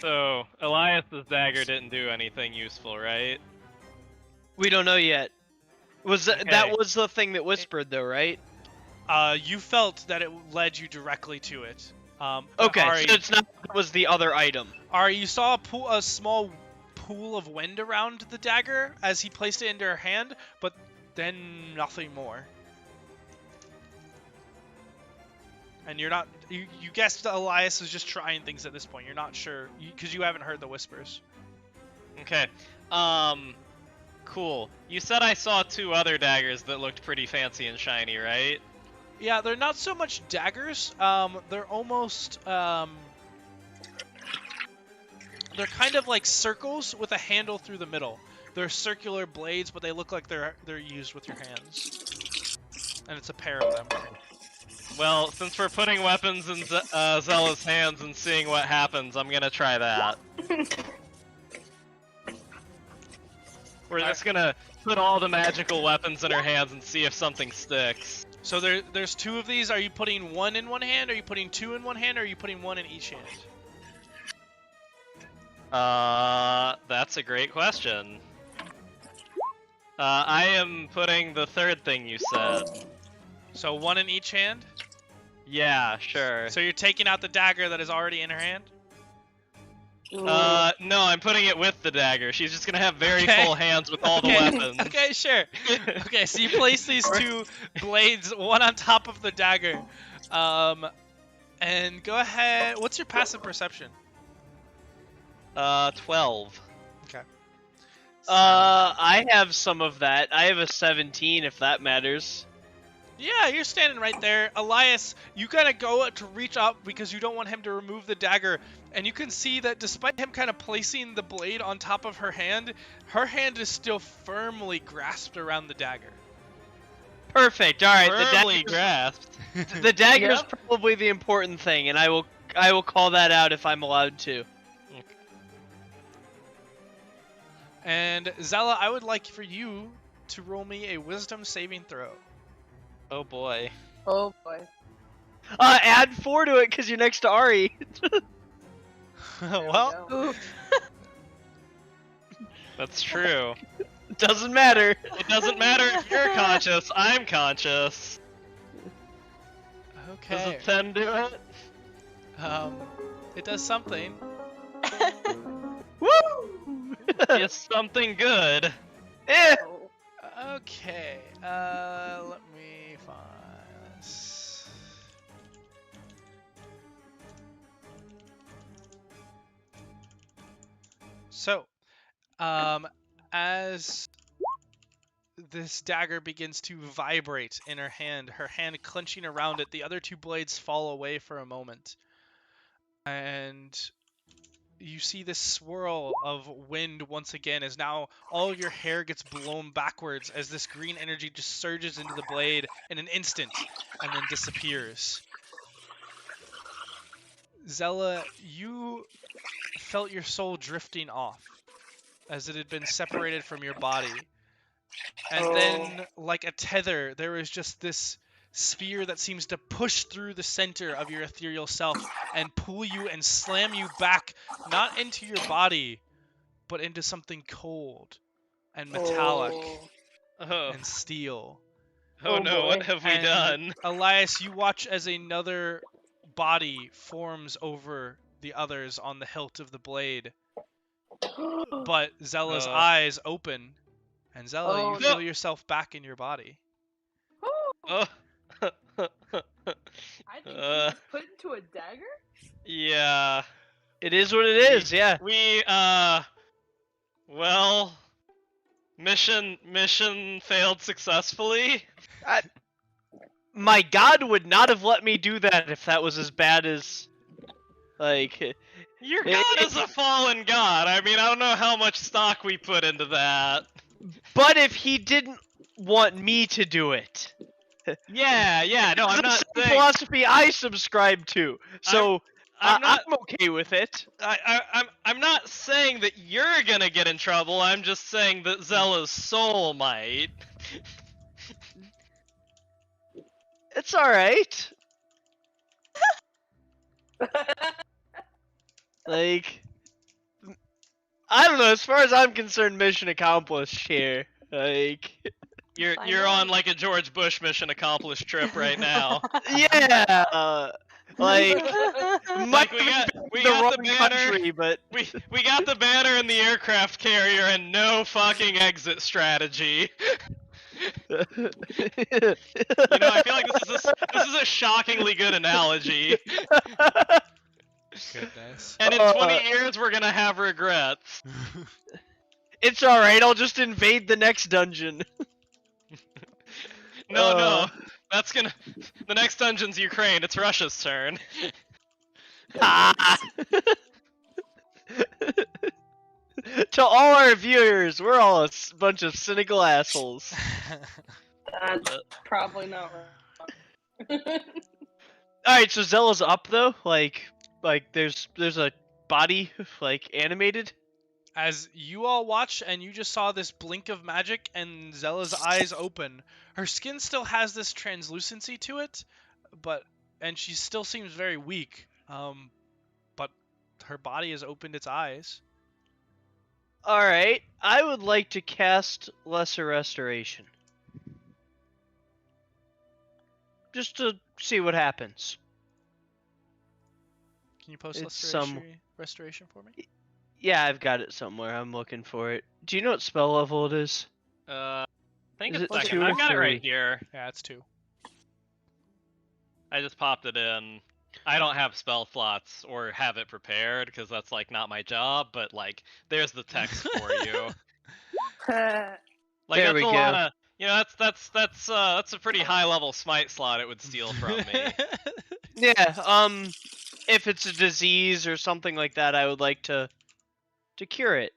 So, Elias's dagger didn't do anything useful, right? We don't know yet. Okay. That was the thing that whispered, though, right? You felt that it led you directly to it. But Okay, Ari, so it's not that was the other item. Ari, you saw a small pool of wind around the dagger as he placed it into her hand, but then nothing more. And you're not... You guessed that Elias was just trying things at this point. You're not sure, because you haven't heard the whispers. Okay. Cool. You said I saw two other daggers that looked pretty fancy and shiny, right? Yeah, they're not so much daggers. They're almost... they're kind of like circles with a handle through the middle. They're circular blades, but they look like they're used with your hands. And it's a pair of them. Well, since we're putting weapons in Zella's hands and seeing what happens, I'm gonna try that. We're just gonna put all the magical weapons in her hands and see if something sticks. So there's two of these. Are you putting one in one hand? Are you putting two in one hand? Or are you putting one in each hand? That's a great question. I am putting the third thing you said. So one in each hand? Yeah, sure. So you're taking out the dagger that is already in her hand? No, I'm putting it with the dagger. She's just gonna have very full hands with all the weapons. Okay, sure. Okay, so you place these two blades, one on top of the dagger. And go ahead. What's your passive perception? 12. Okay. I have some of that. I have a 17, if that matters. Yeah, you're standing right there. Elias, you kind of go to reach up because you don't want him to remove the dagger, and you can see that despite him kind of placing the blade on top of her hand is still firmly grasped around the dagger. Perfect. All right, Firmly grasped. the dagger's probably the important thing, and I will call that out if I'm allowed to. And Zella, I would like for you to roll me a wisdom saving throw. Oh boy. Oh boy. Add 4 to it because you're next to Ari. There we Well, go. Oof. That's true. Doesn't matter. It doesn't matter if you're conscious. I'm conscious. Does okay. a 10 do it? It does something. Woo! It's something good. Eh. Oh. Okay. Let me find this. So, as this dagger begins to vibrate in her hand clenching around it, the other two blades fall away for a moment. And you see this swirl of wind once again as now all of your hair gets blown backwards as this green energy just surges into the blade in an instant and then disappears. Zella, you felt your soul drifting off as it had been separated from your body. And then, like a tether, there was just this sphere that seems to push through the center of your ethereal self and pull you and slam you back, not into your body, but into something cold and metallic Oh. and steel. Oh Oh no, boy. what have we And done? Elias, you watch as another body forms over the others on the hilt of the blade. But Zella's eyes open, and Zella, Oh, you no. feel yourself back in your body. Oh. I think he was put into a dagger? Yeah. It is what it is, yeah. We well, mission failed successfully. My god would not have let me do that if that was as bad as, like... Your god is a fallen god. I mean, I don't know how much stock we put into that. But if he didn't want me to do it... Yeah, no, I'm It's the not same saying... philosophy I subscribe to, so I'm not... I'm okay with it. I'm not saying that you're gonna get in trouble. I'm just saying that Zella's soul might. It's alright. Like... I don't know, as far as I'm concerned, mission accomplished here. Like... You're on like a George Bush mission accomplished trip right now. Yeah! Like... Like we got the banner. country, but... We got the banner and the aircraft carrier and no fucking exit strategy. You know, I feel like this is a shockingly good analogy. Goodness. And in 20 years we're gonna have regrets. It's alright, I'll just invade the next dungeon. No, that's gonna. The next dungeon's Ukraine. It's Russia's turn. Ah. To all our viewers, we're all a bunch of cynical assholes. That's probably not right. Alright, so Zella's up though? Like there's a body, like, animated? As you all watch and you just saw this blink of magic and Zella's eyes open, her skin still has this translucency to it, and she still seems very weak. But her body has opened its eyes. Alright, I would like to cast Lesser Restoration. Just to see what happens. Can you post It's restoration for me? Yeah, I've got it somewhere. I'm looking for it. Do you know what spell level it is? I think Is it's it second. 2 or I've got it 3? right here. Yeah, it's 2. I just popped it in. I don't have spell slots or have it prepared because that's like not my job. But like, there's the text for you. Like There that's we a go. lot of, you know, that's a pretty high level smite slot it would steal from me. Yeah, if it's a disease or something like that, I would like to cure it.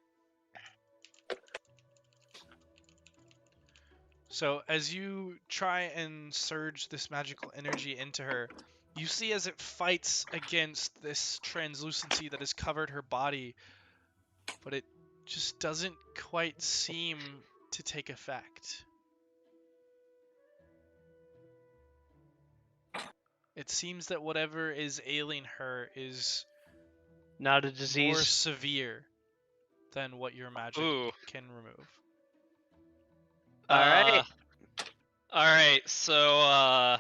So as you try and surge this magical energy into her, you see as it fights against this translucency that has covered her body, but it just doesn't quite seem to take effect. It seems that whatever is ailing her is Not a more disease. severe than what your magic Ooh. can remove. All right. All right. So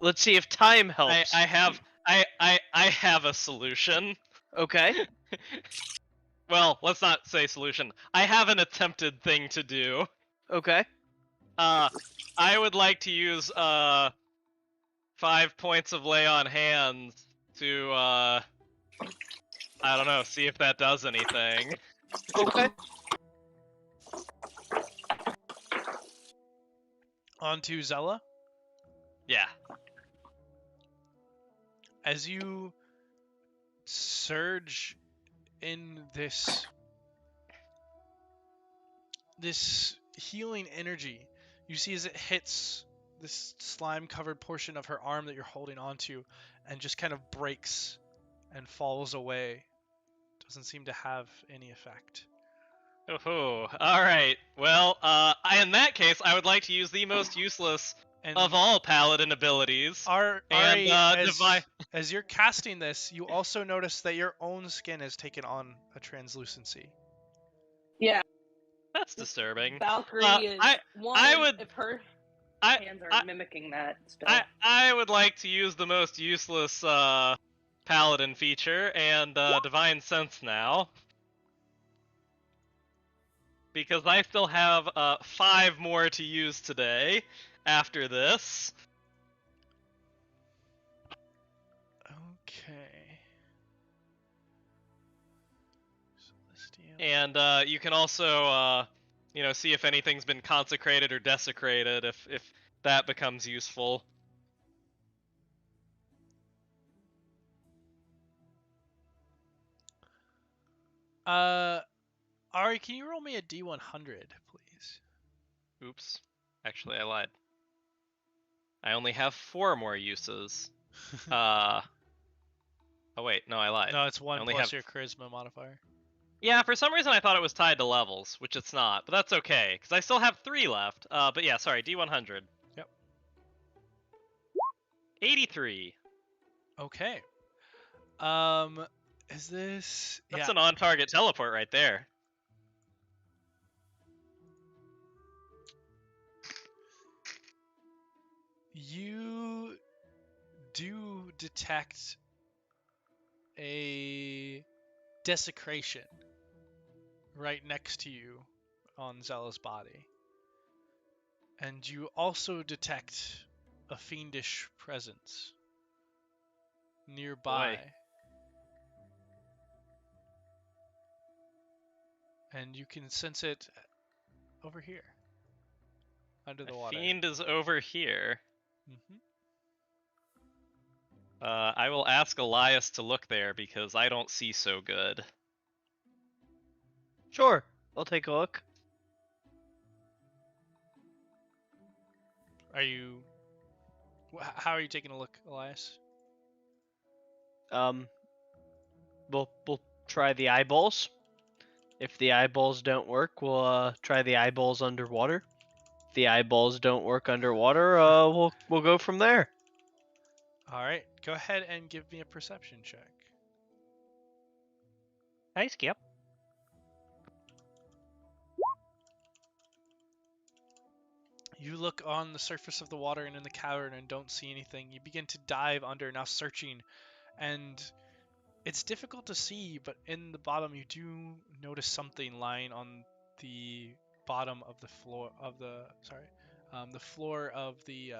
Let's see if time helps. I have a solution. Okay. Well, let's not say solution. I have an attempted thing to do. Okay. I would like to use 5 points of lay on hands to I don't know, see if that does anything. Okay. On to Zella. Yeah. As you surge in this healing energy, you see as it hits this slime-covered portion of her arm that you're holding onto, and just kind of breaks and falls away. Doesn't seem to have any effect. Oh, all right. Well, in that case, I would like to use the most useless And of all paladin abilities. Ari, divine. as you're casting this, you also notice that your own skin has taken on a translucency. Yeah, That's disturbing. Valcrie is one. I would- If her I hands are mimicking that still. I would like to use the most useless paladin feature and divine sense now. Because I still have 5 more to use today after this. Okay. Celestial. And you can also see if anything's been consecrated or desecrated if that becomes useful. Ari, can you roll me a D100, please? Oops. Actually, I lied. I only have 4 more uses. Oh wait, no, I lied. No, it's 1 only plus have- your charisma modifier. Yeah, for some reason I thought it was tied to levels, which it's not, but that's okay, because I still have 3 left. But yeah, sorry, D100. Yep. 83. Okay. Is this... That's yeah. an on-target teleport right there. You do detect a desecration right next to you on Zella's body. And you also detect a fiendish presence nearby. Boy. And you can sense it over here, under the A water. fiend is over here. Mm-hmm. I will ask Elias to look there because I don't see so good. Sure. I'll take a look. Are you... How are you taking a look, Elias? We'll try the eyeballs. If the eyeballs don't work, we'll try the eyeballs underwater. If the eyeballs don't work underwater, we'll go from there. All right, go ahead and give me a perception check. Hi, Skip. You look on the surface of the water and in the cavern and don't see anything. You begin to dive under, now searching, and it's difficult to see, but in the bottom you do notice something lying on the bottom of the floor of the the floor of the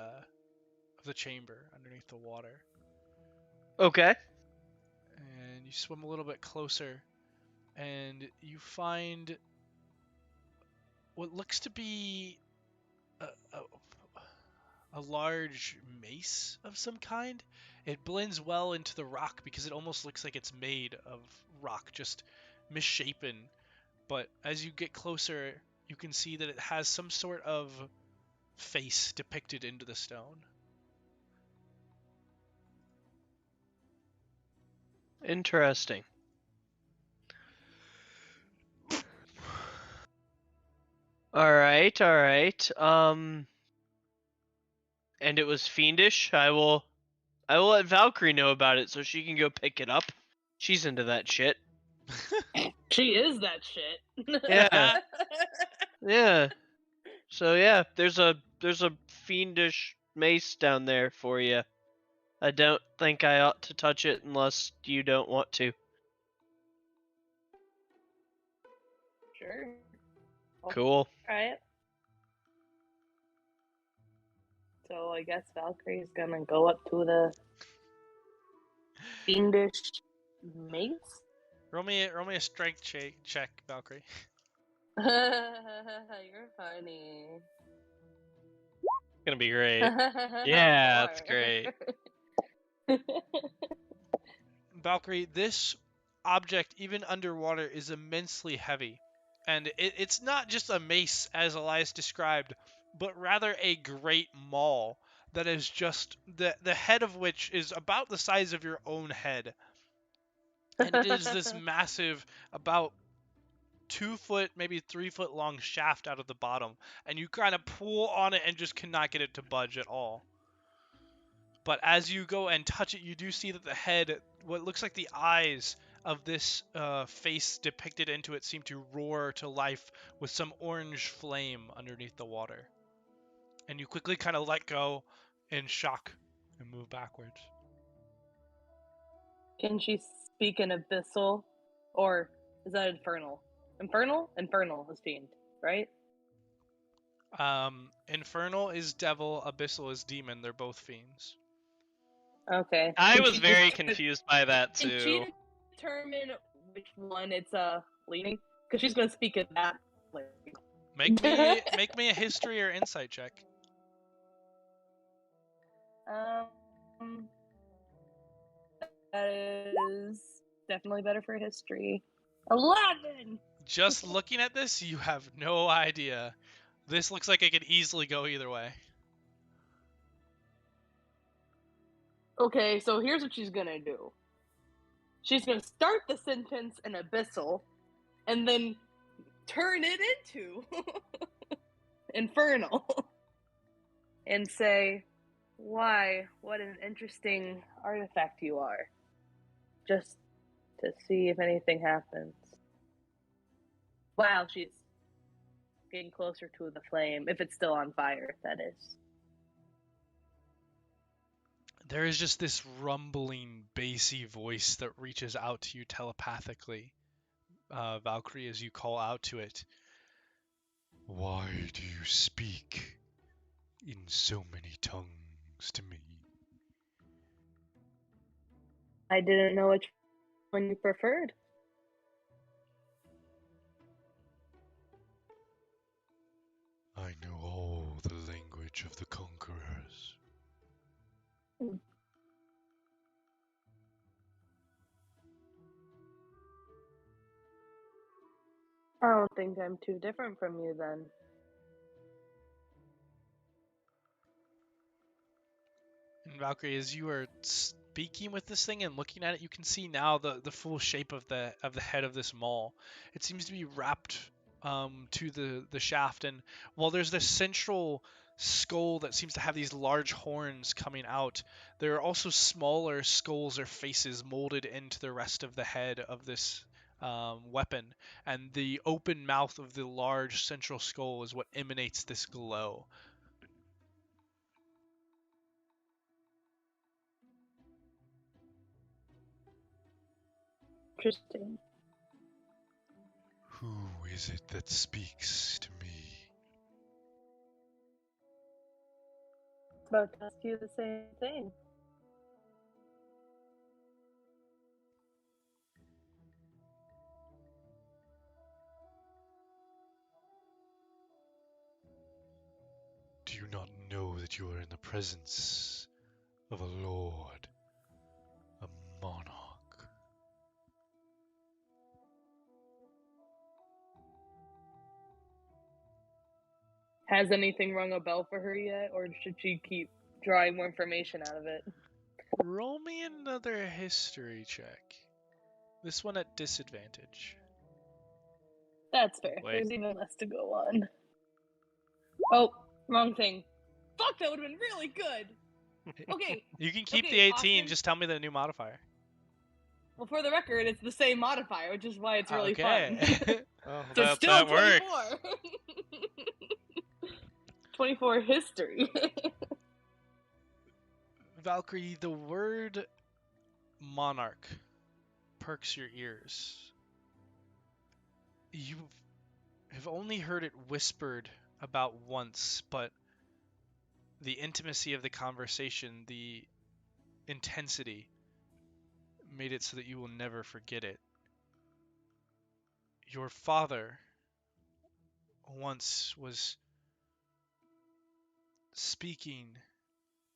chamber underneath the water. Okay. And you swim a little bit closer, and you find what looks to be a large mace of some kind. It blends well into the rock because it almost looks like it's made of rock, just misshapen. But as you get closer, you can see that it has some sort of face depicted into the stone. Interesting. All right. and it was fiendish, I will let Valcrie know about it so she can go pick it up. She's into that shit. She is that shit. Yeah. Yeah. So yeah, there's a fiendish mace down there for you. I don't think I ought to touch it unless you don't want to. Sure. Cool. Alright. So I guess Valkyrie's gonna go up to the fiendish mace. Roll me a strength check, Valkyrie. You're funny. Gonna be great. Yeah, that's Four. great. Valkyrie, this object, even underwater, is immensely heavy. And it's not just a mace, as Elias described, but rather a great maul that is just the head of which is about the size of your own head. And it is this massive, about 2 foot, maybe 3 foot long shaft out of the bottom. And you kind of pull on it and just cannot get it to budge at all. But as you go and touch it, you do see that the head, what looks like the eyes of this face depicted into it, seem to roar to life with some orange flame underneath the water. And you quickly kind of let go in shock and move backwards. Can she speak in abyssal? Or is that infernal? Infernal? Infernal is fiend, right? Infernal is devil, abyssal is demon. They're both fiends. Okay. I Can was she very just- confused by that Can too. she determine which one it's leaning? Because she's gonna speak in that language. Make me a history or insight check. That is definitely better for history. 11. Just looking at this, you have no idea. This looks like it could easily go either way. Okay, so here's what she's gonna do. She's gonna start the sentence in abyssal, and then turn it into infernal, and say, "Why? What an interesting artifact you are." Just to see if anything happens. Wow, she's getting closer to the flame, if it's still on fire, that is. There is just this rumbling, bassy voice that reaches out to you telepathically, Valkyrie, as you call out to it. Why do you speak in so many tongues to me? I didn't know which one you preferred. I know all the language of the conquerors. I don't think I'm too different from you then. And Valkyrie, as you are speaking with this thing and looking at it, you can see now the full shape of the head of this maul. It seems to be wrapped to the shaft, and while there's this central skull that seems to have these large horns coming out, there are also smaller skulls or faces molded into the rest of the head of this weapon, and the open mouth of the large central skull is what emanates this glow. Interesting. Who is it that speaks to me? About to ask you the same thing. Do you not know that you are in the presence of a lord, a monarch? Has anything rung a bell for her yet, or should she keep drawing more information out of it? Roll me another history check. This one at disadvantage. That's fair. Wait. There's even less to go on. Oh, wrong thing. Fuck, that would have been really good. Okay. You can keep Okay, the 18. Austin. Just tell me the new modifier. Well, for the record, it's the same modifier, which is why it's really fun. Okay. Oh, So that, still that works. 24 history. Valcrie, the word monarch perks your ears. You have only heard it whispered about once, but the intimacy of the conversation, the intensity, made it so that you will never forget it. Your father once was speaking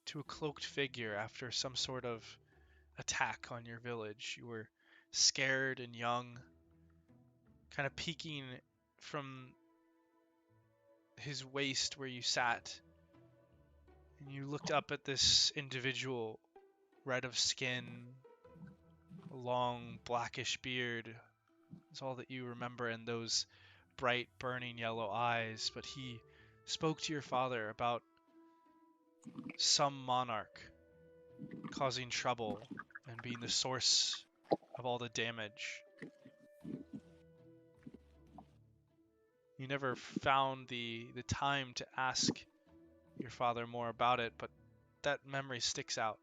to a cloaked figure after some sort of attack on your village. You were scared and young, kind of peeking from his waist where you sat, and you looked up at this individual, red of skin, a long blackish beard. It's all that you remember, and those bright burning yellow eyes. But he spoke to your father about some monarch causing trouble and being the source of all the damage. You never found the time to ask your father more about it, but that memory sticks out.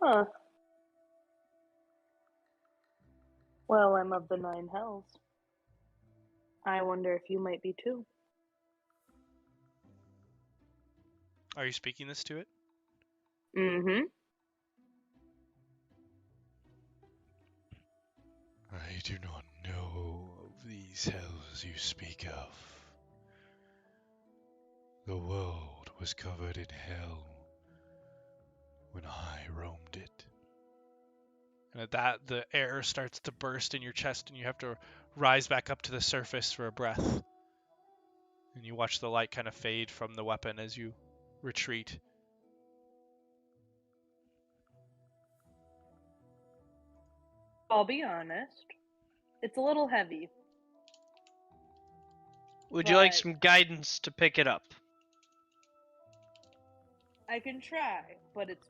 Huh. Well, I'm of the Nine Hells. I wonder if you might be too. Are you speaking this to it? Mm-hmm. I do not know of these hells you speak of. The world was covered in hell when I roamed it. And at that, the air starts to burst in your chest, and you have to rise back up to the surface for a breath. And you watch the light kind of fade from the weapon as you retreat. I'll be honest. It's a little heavy. Would you like But- some guidance to pick it up? I can try, but it's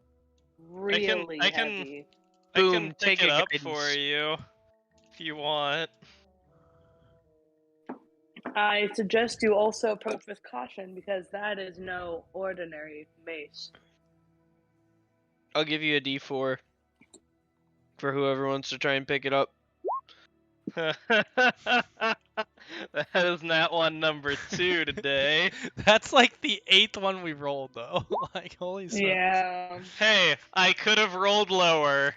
really I can- heavy. I Boom, can pick take it a up guidance. for you if you want. I suggest you also approach with caution because that is no ordinary mace. I'll give you a D4 for whoever wants to try and pick it up. That is not one number 2 today. That's like the 8th one we rolled, though. Like, holy smokes. Yeah. Hey, I could have rolled lower.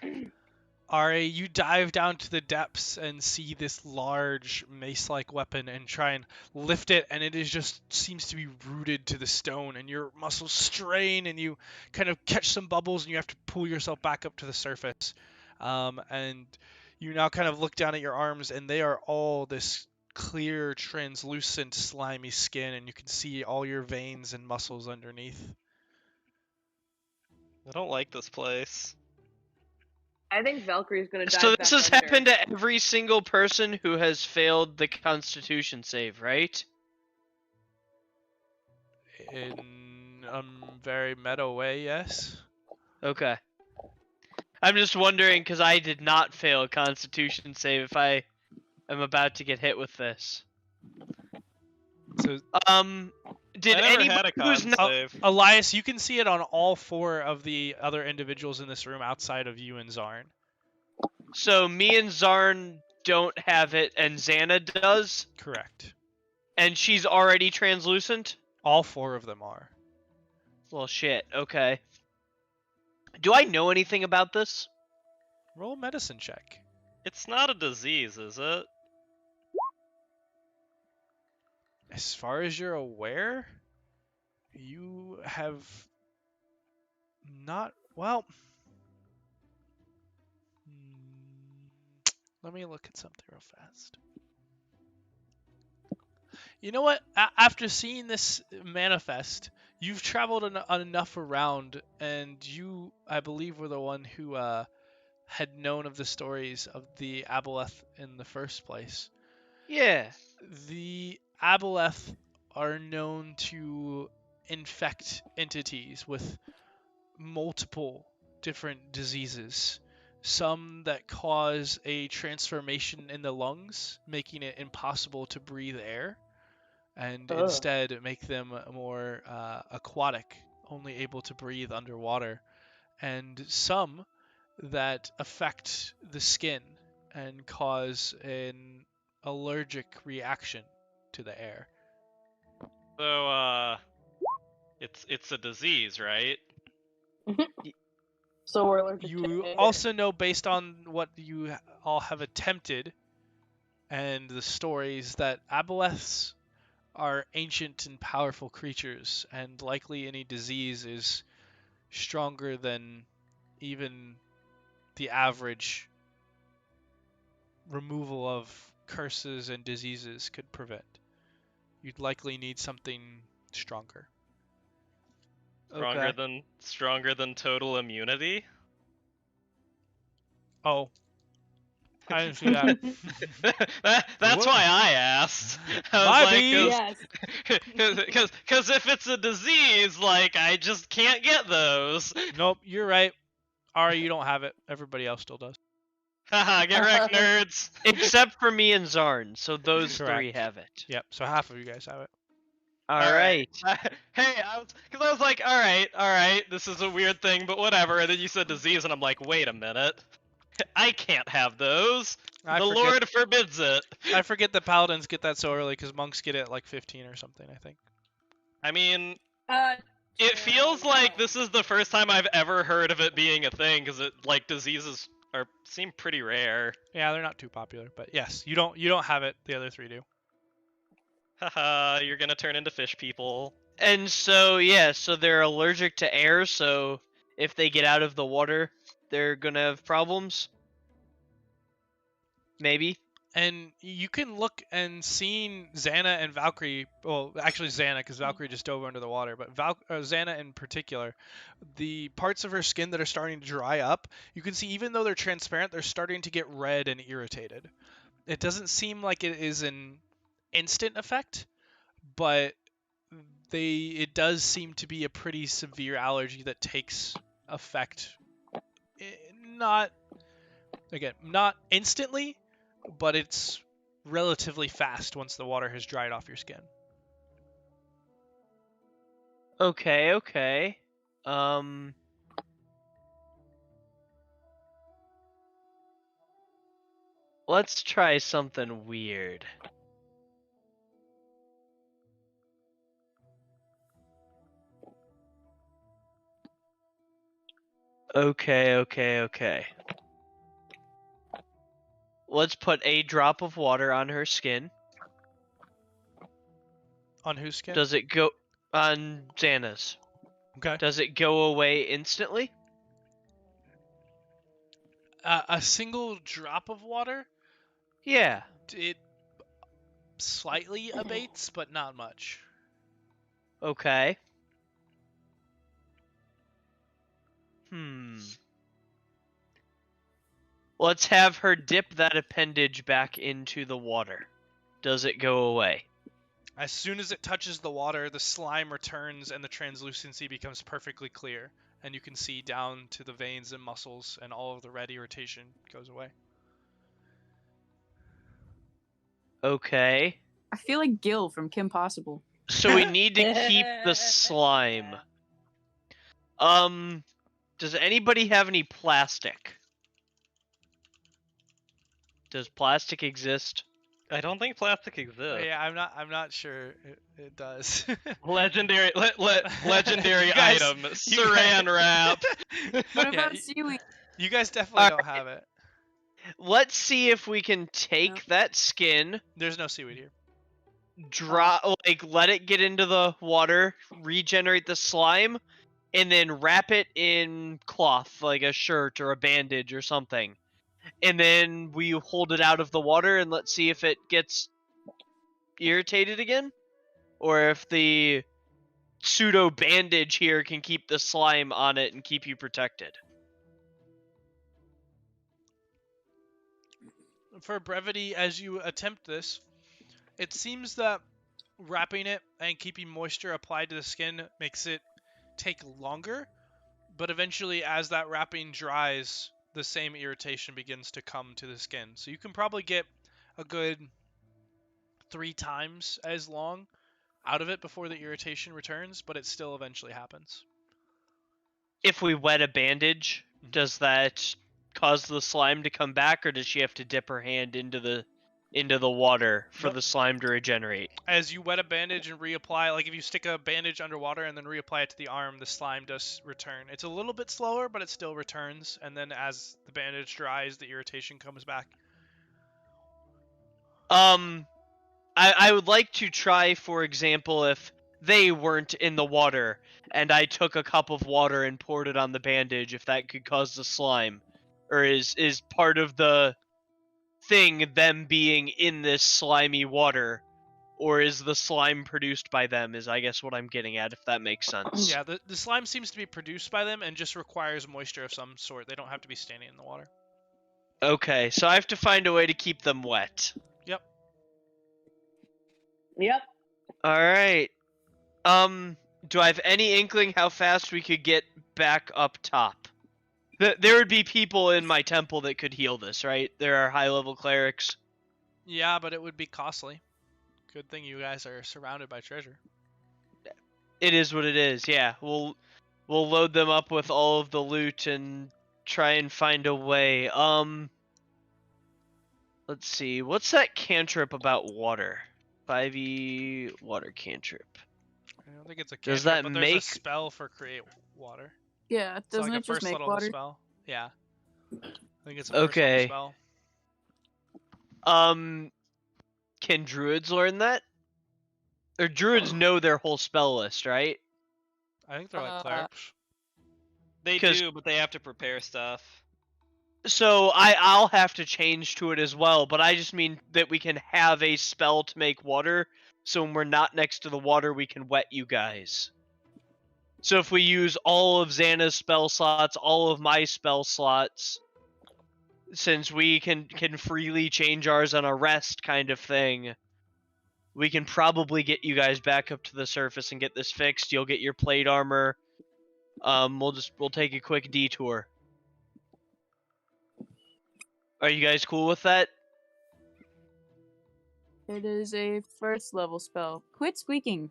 Ari, you dive down to the depths and see this large mace-like weapon and try and lift it, and it is just seems to be rooted to the stone, and your muscles strain, and you kind of catch some bubbles, and you have to pull yourself back up to the surface. And you now kind of look down at your arms, and they are all this clear, translucent, slimy skin, and you can see all your veins and muscles underneath. I don't like this place. I think Valkyrie's gonna dive So back this has under. happened to every single person who has failed the Constitution save, right? In a very meta way, yes. Okay. I'm just wondering because I did not fail a Constitution save if I am about to get hit with this. So, Did I never anybody had a con who's not save. Elias, you can see it on all 4 of the other individuals in this room outside of you and Zarn. So me and Zarn don't have it, and Zannah does, Correct. and she's already translucent? All 4 of them are. Well, shit, okay. Do I know anything about this? Roll a medicine check. It's not a disease, is it? As far as you're aware, you have not. Well, let me look at something real fast. You know what? After seeing this manifest, you've traveled enough around, and you, I believe, were the one who had known of the stories of the Aboleth in the first place. Yeah. The Aboleth are known to infect entities with multiple different diseases. Some that cause a transformation in the lungs, making it impossible to breathe air, and Ugh. instead make them more aquatic, only able to breathe underwater. And some that affect the skin and cause an allergic reaction to the air. So, it's a disease, right? So we're allergic You to air. also know, based on what you all have attempted and the stories, that Aboleths are ancient and powerful creatures, and likely any disease is stronger than even the average removal of curses and diseases could prevent. You'd likely need something stronger. Stronger than total immunity. Oh, I didn't see that. That's What? why I asked. My I bee! was Yes. like, because if it's a disease, like I just can't get those. Nope, you're right. Ari, you don't have it. Everybody else still does. Haha, get wrecked, nerds. Except for me and Zarn, so those three Correct. have it. Yep, so half of you guys have it. Alright. Hey, I was like, all right, this is a weird thing, but whatever. And then you said disease, and I'm like, wait a minute, I can't have those. I The forget- Lord forbids it. I forget the paladins get that so early because monks get it at like 15 or something, I think. I mean, Uh, it feels like no. this is the first time I've ever heard of it being a thing, because diseases seem pretty rare. Yeah, they're not too popular, but yes, you don't have it. The other three do. Haha, you're gonna turn into fish people. And so, yeah, so they're allergic to air, so if they get out of the water, they're gonna have problems. Maybe. And you can look and seeing Zannah and Valcrie. Well, actually Zannah, because Valcrie just dove under the water. But Zannah in particular, the parts of her skin that are starting to dry up, you can see even though they're transparent, they're starting to get red and irritated. It doesn't seem like it is an instant effect, but it does seem to be a pretty severe allergy that takes effect. Not instantly, but it's relatively fast once the water has dried off your skin. Okay. Let's try something weird. Okay. Let's put a drop of water on her skin. On whose skin? Does it go on Zannah's? Okay. Does it go away instantly? A single drop of water, Yeah. it slightly abates, but not much. Okay. Let's have her dip that appendage back into the water. Does it go away? As soon as it touches the water, the slime returns and the translucency becomes perfectly clear, and you can see down to the veins and muscles, and all of the red irritation goes away. Okay. I feel like Gil from Kim Possible. So we need to keep the slime. Does anybody have any plastic? Does plastic exist? I don't think plastic exists. Yeah, I'm not sure it does. Legendary legendary You guys- item, you Saran guys- wrap. What Yeah, about seaweed? You guys definitely don't Alright. have it. Let's see if we can take No. that skin, There's no seaweed here. let it get into the water, regenerate the slime, and then wrap it in cloth, like a shirt or a bandage or something. And then we hold it out of the water and let's see if it gets irritated again, or if the pseudo bandage here can keep the slime on it and keep you protected. For brevity, as you attempt this, It seems that wrapping it and keeping moisture applied to the skin makes it take longer, but eventually as that wrapping dries, the same irritation begins to come to the skin. So you can probably get a good 3 times as long out of it before the irritation returns, but it still eventually happens. If we wet a bandage, does that cause the slime to come back, or does she have to dip her hand into the water for Nope. the slime to regenerate? As you wet a bandage and reapply, like if you stick a bandage underwater and then reapply it to the arm, the slime does return. It's a little bit slower, but it still returns, and then as the bandage dries, the irritation comes back. I would like to try, for example, if they weren't in the water and I took a cup of water and poured it on the bandage, if that could cause the slime, or is part of the thing them being in this slimy water, or is the slime produced by them, is I guess what I'm getting at, if that makes sense. Yeah, the slime seems to be produced by them and just requires moisture of some sort. They don't have to be standing in the water. Okay, so I have to find a way to keep them wet. Yep. Alright. Do I have any inkling how fast we could get back up top? There would be people in my temple that could heal this, right? There are high-level clerics. Yeah, but it would be costly. Good thing you guys are surrounded by treasure. It is what it is, yeah. We'll load them up with all of the loot and try and find a way. Let's see. What's that cantrip about water? 5e water cantrip. I don't think it's a Does cantrip, that but there's make- a spell for create water. Yeah, It's doesn't like a it just first make level water? spell. Yeah. I think it's a first Okay. level spell. Can druids learn that? Or druids know their whole spell list, right? I think they're like clerics. They 'Cause- do, but they have to prepare stuff. So I'll have to change to it as well, but I just mean that we can have a spell to make water, so when we're not next to the water, we can wet you guys. So if we use all of Zannah's spell slots, all of my spell slots, since we can freely change ours on a rest kind of thing, we can probably get you guys back up to the surface and get this fixed. You'll get your plate armor. We'll take a quick detour. Are you guys cool with that? It is a first level spell. Quit squeaking.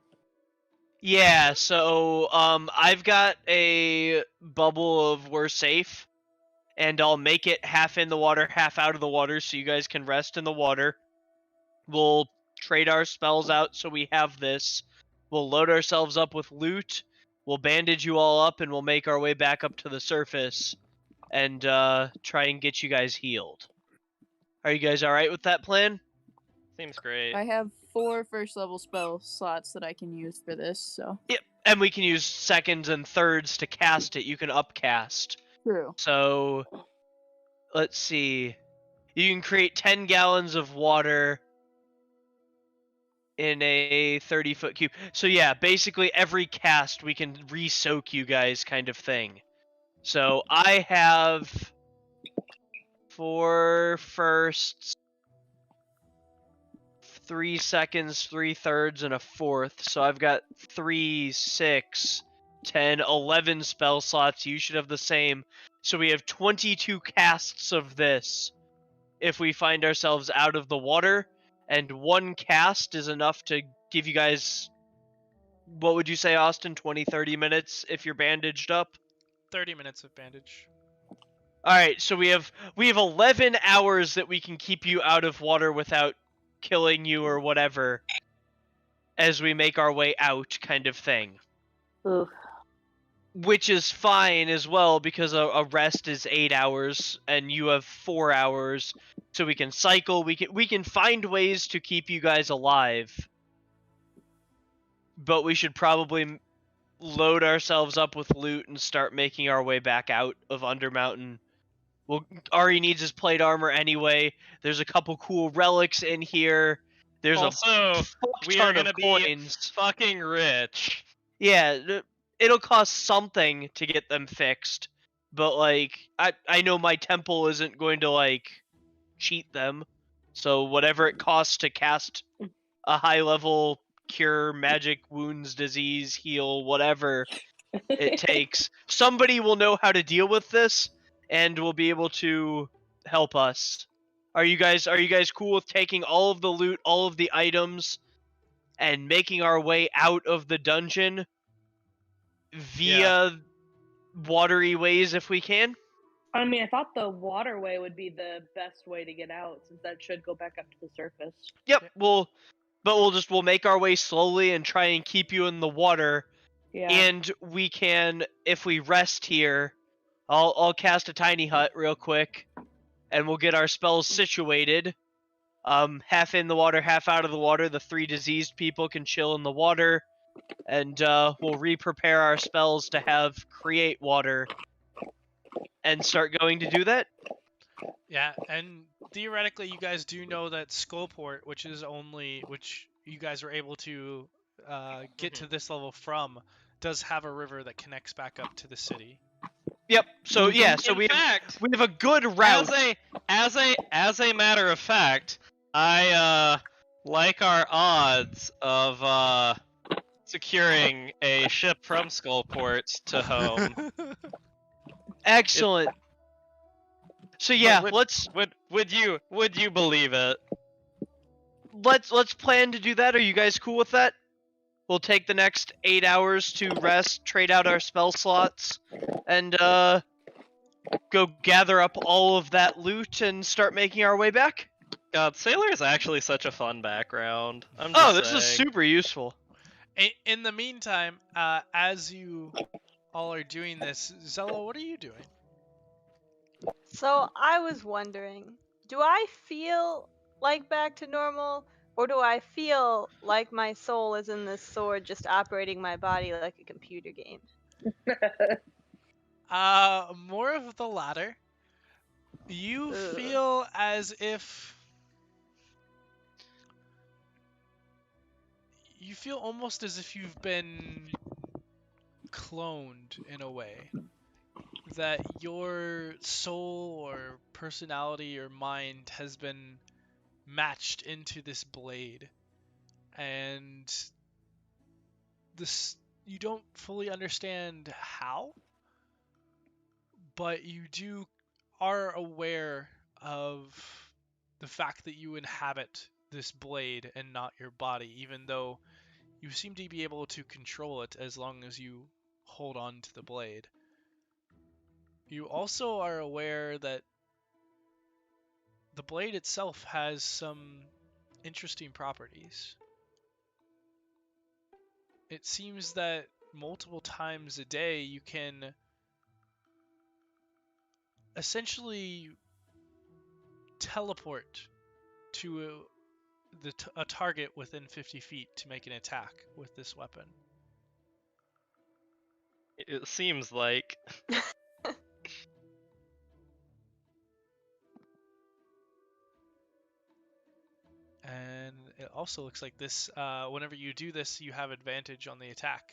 Yeah, so I've got a bubble of we're safe, and I'll make it half in the water, half out of the water, so you guys can rest in the water. We'll trade our spells out so we have this. We'll load ourselves up with loot. We'll bandage you all up, and we'll make our way back up to the surface and try and get you guys healed. Are you guys alright with that plan? Seems great. I have 4 first level spell slots that I can use for this, so. Yep, and we can use seconds and thirds to cast it. You can upcast. True. So, let's see. You can create 10 gallons of water in a 30-foot cube. So yeah, basically every cast we can re-soak you guys kind of thing. So I have 4 firsts, 3 seconds, 3 thirds, and a fourth. So I've got 3, 6, 10, 11 spell slots. You should have the same. So we have 22 casts of this if we find ourselves out of the water. And 1 cast is enough to give you guys, what would you say, Austin? 20, 30 minutes if you're bandaged up? 30 minutes of bandage. Alright, so we have 11 hours that we can keep you out of water without killing you or whatever as we make our way out kind of thing. Ooh. Which is fine as well because a rest is 8 hours and you have 4 hours, so we can cycle. We can find ways to keep you guys alive, but we should probably load ourselves up with loot and start making our way back out of Undermountain. Well, Ari needs his plate armor anyway. There's a couple cool relics in here. There's Also, a fuck we are ton of gonna be coins. fucking rich. Yeah, it'll cost something to get them fixed, but like I know my temple isn't going to like cheat them, so whatever it costs to cast a high level cure, magic, wounds, disease, heal, whatever it takes. Somebody will know how to deal with this and will be able to help us. Are you guys cool with taking all of the loot, all of the items, and making our way out of the dungeon via watery ways if we can? I mean, I thought the waterway would be the best way to get out, since that should go back up to the surface. Yep, we'll make our way slowly and try and keep you in the water. Yeah. And we can, if we rest here, I'll cast a tiny hut real quick, and we'll get our spells situated. Half in the water, half out of the water. The 3 diseased people can chill in the water, and we'll re-prepare our spells to have create water, and start going to do that. Yeah, and theoretically, you guys do know that Skullport, which you guys were able to get to this level from, does have a river that connects back up to the city. Yep. So yeah. So we have a good route. As a matter of fact, I like our odds of securing a ship from Skullport to home. Excellent. So yeah, would you believe it? let's plan to do that. Are you guys cool with that? We'll take the next 8 hours to rest, trade out our spell slots, and go gather up all of that loot and start making our way back. God, Sailor is actually such a fun background. This is super useful. In the meantime, as you all are doing this, Zella, what are you doing? So I was wondering, do I feel like back to normal, or do I feel like my soul is in this sword just operating my body like a computer game? More of the latter. You feel as if you feel almost as if you've been cloned in a way. That your soul or personality or mind has been matched into this blade. And this, you don't fully understand how, but you are aware of the fact that you inhabit this blade and not your body, even though you seem to be able to control it as long as you hold on to the blade. You also are aware that the blade itself has some interesting properties. It seems that multiple times a day you can essentially teleport to a target within 50 feet to make an attack with this weapon. It seems like. And it also looks like this, whenever you do this, you have advantage on the attack.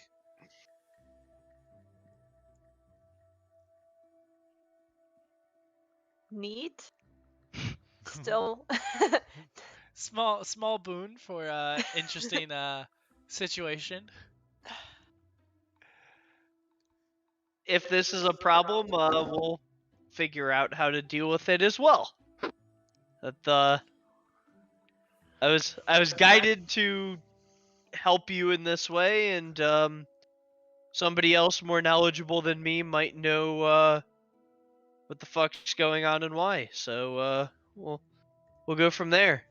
Neat. Still. Small boon for interesting situation. If this is a problem, we'll figure out how to deal with it as well. I was guided to help you in this way, and somebody else more knowledgeable than me might know what the fuck's going on and why. So we'll go from there.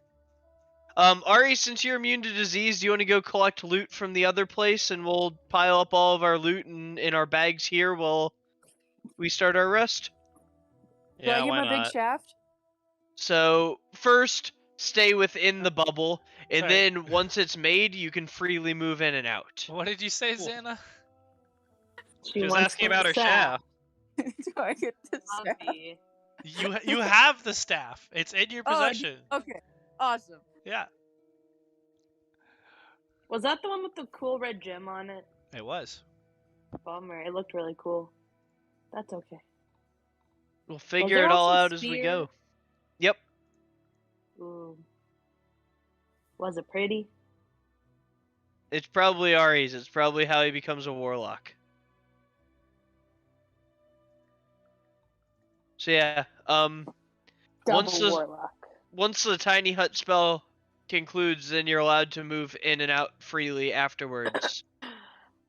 Ari, since you're immune to disease, do you want to go collect loot from the other place, and we'll pile up all of our loot in our bags here while we start our rest? Do I Yeah, get why my big not? shaft? So first, stay within the bubble, and Sorry. then once it's made, you can freely move in and out. What did you say, Cool. Zannah? She was wants asking the about her staff. shaft. Do I get this? Zombie. You have the staff. It's in your possession. Okay, awesome. Yeah, Was that the one with the cool red gem on it? it was. Bummer. It looked really cool. That's okay. We'll figure there it all also out as we spear? go. Yep. Ooh. Was it pretty? It's probably Ari's. It's probably how he becomes a warlock. So yeah, once Double the warlock. once the tiny hut spell concludes, then you're allowed to move in and out freely afterwards.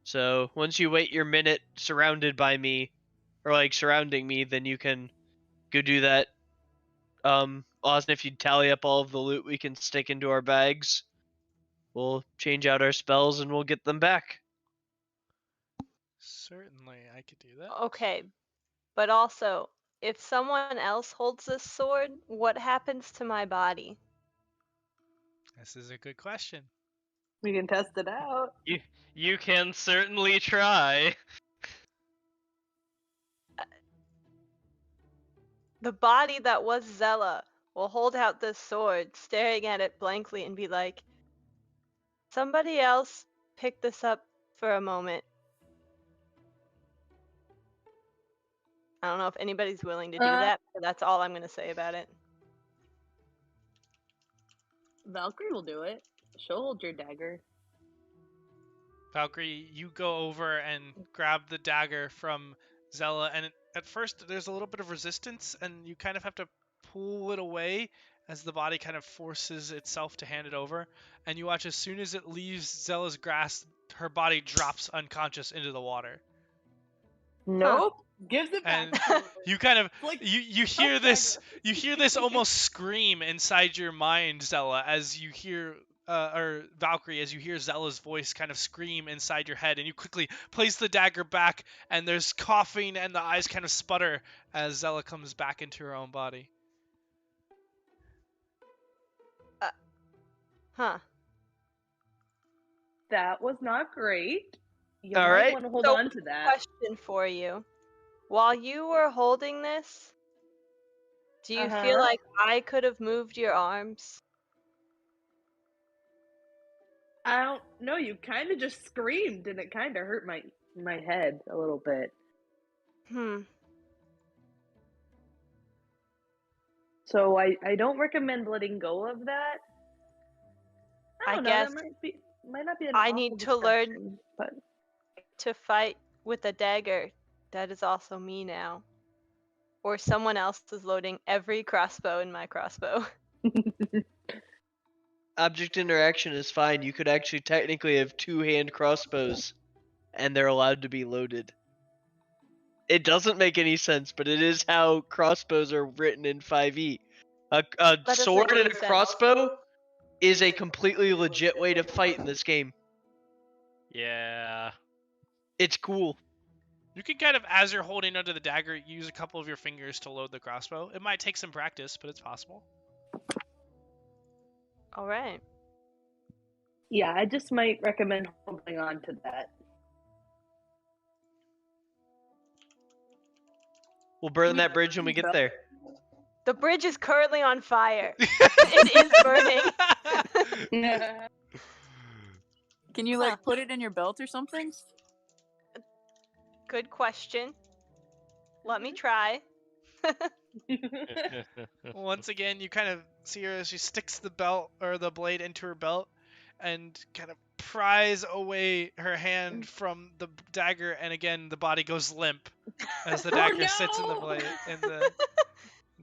So once you wait your minute surrounded by me, or like surrounding me, then you can go do that. Austin, if you tally up all of the loot we can stick into our bags, we'll change out our spells and we'll get them back. Certainly, I could do that. Okay, but also, if someone else holds this sword, what happens to my body? This is a good question. We can test it out. You can certainly try. The body that was Zella will hold out this sword, staring at it blankly, and be like, somebody else pick this up for a moment. I don't know if anybody's willing to do that, but that's all I'm going to say about it. Valcrie will do it. She'll hold your dagger. Valcrie, you go over and grab the dagger from Zella, and at first there's a little bit of resistance, and you kind of have to pull it away as the body kind of forces itself to hand it over. And you watch as soon as it leaves Zella's grasp, her body drops unconscious into the water. Nope. Gives it back. And you kind of Like, you hear this almost scream inside your mind, Zella, as you hear or Valcrie, as you hear Zella's voice kind of scream inside your head, and you quickly place the dagger back, and there's coughing and the eyes kind of sputter as Zella comes back into her own body. Huh. that was not great. You All might right. want to hold So, on to that. Question for you. While you were holding this, do you feel Uh-huh. like I could have moved your arms? I don't know. You kind of just screamed, and it kind of hurt my head a little bit. So I don't recommend letting go of that. I don't know, guess that might not be an I awful need to learn distraction, but to fight with a dagger. That is also me now. Or someone else is loading every crossbow in my crossbow. Object interaction is fine. You could actually technically have two-hand crossbows, and they're allowed to be loaded. It doesn't make any sense, but it is how crossbows are written in 5e. A doesn't sword make and a any sense. crossbow is a completely legit way to fight in this game. Yeah. It's cool. You can kind of, as you're holding onto the dagger, use a couple of your fingers to load the crossbow. It might take some practice, but it's possible. All right. yeah, I just might recommend holding on to that. We'll burn that bridge when we get there. The bridge is currently on fire. It is burning. Can you like put it in your belt or something? Good question. Let me try. Once again, you kind of see her as she sticks the belt or the blade into her belt and kind of pries away her hand from the dagger, and again the body goes limp as the dagger sits in the blade in the